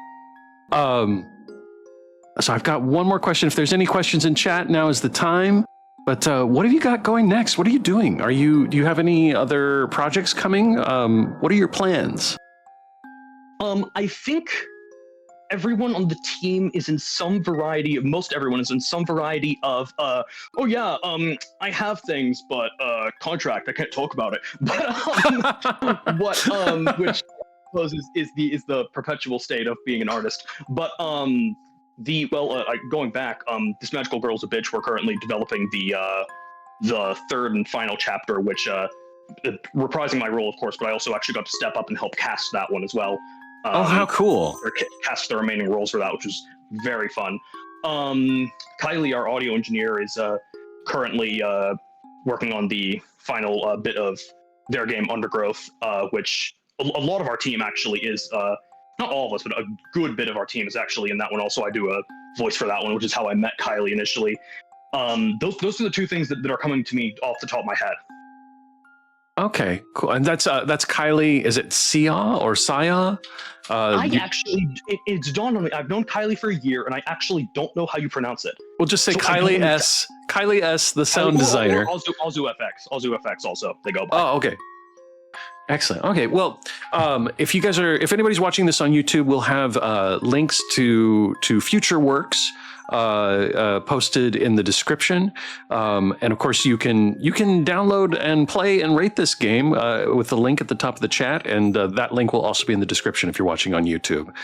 So I've got one more question. If there's any questions in chat, now is the time. But what have you got going next? What are you doing? Do you have any other projects coming? What are your plans? I think everyone on the team is in some variety, most everyone is in some variety of, oh yeah, I have things, but contract, I can't talk about it. But which I suppose is the perpetual state of being an artist. But going back, This Magical Girl's a Bitch, we're currently developing the third and final chapter, which reprising my role, of course, but I also actually got to step up and help cast that one as well. Oh, how cool. Or cast the remaining roles for that, which was very fun. Kylie, our audio engineer, is currently working on the final bit of their game Undergrowth, which a lot of our team actually is, not all of us, but a good bit of our team is actually in that one. Also, I do a voice for that one, which is how I met Kylie initially. Those are the two things that are coming to me off the top of my head. Okay, cool. And that's Kylie. Is it Siaw or Siaw? It's dawned on me. I've known Kylie for a year, and I actually don't know how you pronounce it. We'll just say so Kylie S. Kylie S, the sound designer. I'll do FX. I'll do FX also. They go by. Oh, okay. Excellent. Okay. Well, if anybody's watching this on YouTube, we'll have links to future works posted in the description, and of course you can download and play and rate this game with the link at the top of the chat, and that link will also be in the description if you're watching on YouTube.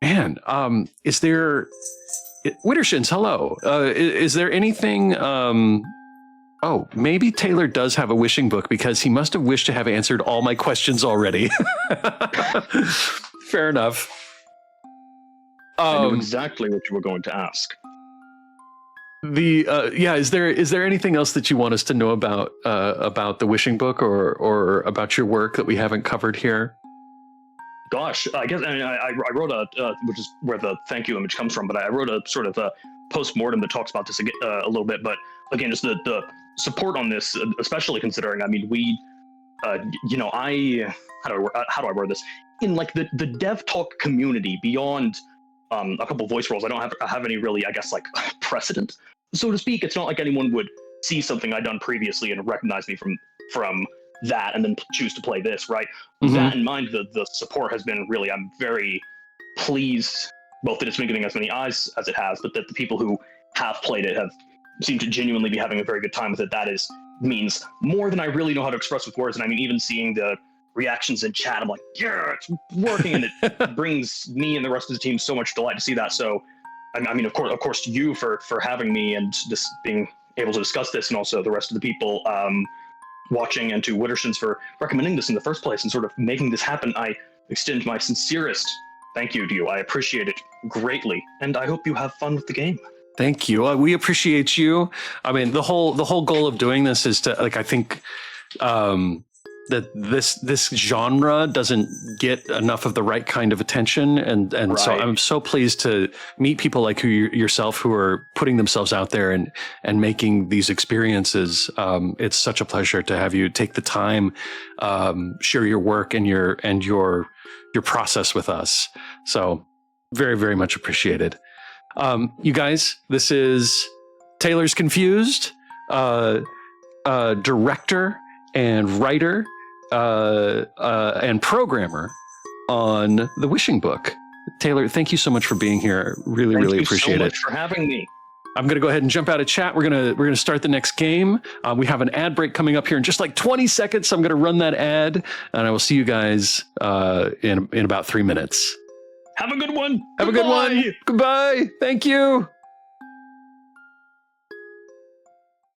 Man, is there Wittershins? Hello. Is there anything? Oh, maybe Taylor does have a wishing book because he must have wished to have answered all my questions already. Fair enough. I knew exactly what you were going to ask. Is there anything else that you want us to know about the wishing book or about your work that we haven't covered here? Gosh, I guess I wrote which is where the thank you image comes from, but I wrote a sort of a post-mortem that talks about this a little bit. But again, just the support on this, especially considering, I mean, we, you know, how do I word this? In like the dev talk community, beyond a couple voice roles, I don't have any really, I guess, like precedent, so to speak. It's not like anyone would see something I'd done previously and recognize me from that and then choose to play this, right? Mhm. That in mind, the support has been really, I'm very pleased, both that it's been getting as many eyes as it has, but that the people who have played it have seemed to genuinely be having a very good time with it. That means more than I really know how to express with words. And I mean, even seeing the reactions in chat, I'm like, yeah, it's working, and it brings me and the rest of the team so much delight to see that. So, I mean, of course, to you for having me and just being able to discuss this, and also the rest of the people watching, and to mistershins for recommending this in the first place and sort of making this happen. I extend my sincerest thank you to you. I appreciate it greatly, and I hope you have fun with the game. Thank you. We appreciate you. I mean, the whole goal of doing this is to, like, I think that this genre doesn't get enough of the right kind of attention, and Right. So I'm so pleased to meet people like yourself who are putting themselves out there and making these experiences. It's such a pleasure to have you take the time, share your work and your process with us. So very, very much appreciated. You guys, this is TaylorsConfused, director and writer and programmer on The Wishing Book. Taylor, thank you so much for being here. Really appreciate it. Thank you so much for having me. I'm going to go ahead and jump out of chat. We're going to start the next game. We have an ad break coming up here in just like 20 seconds. So I'm going to run that ad, and I will see you guys in about 3 minutes. Have a good one. Have a good one. Goodbye. Thank you.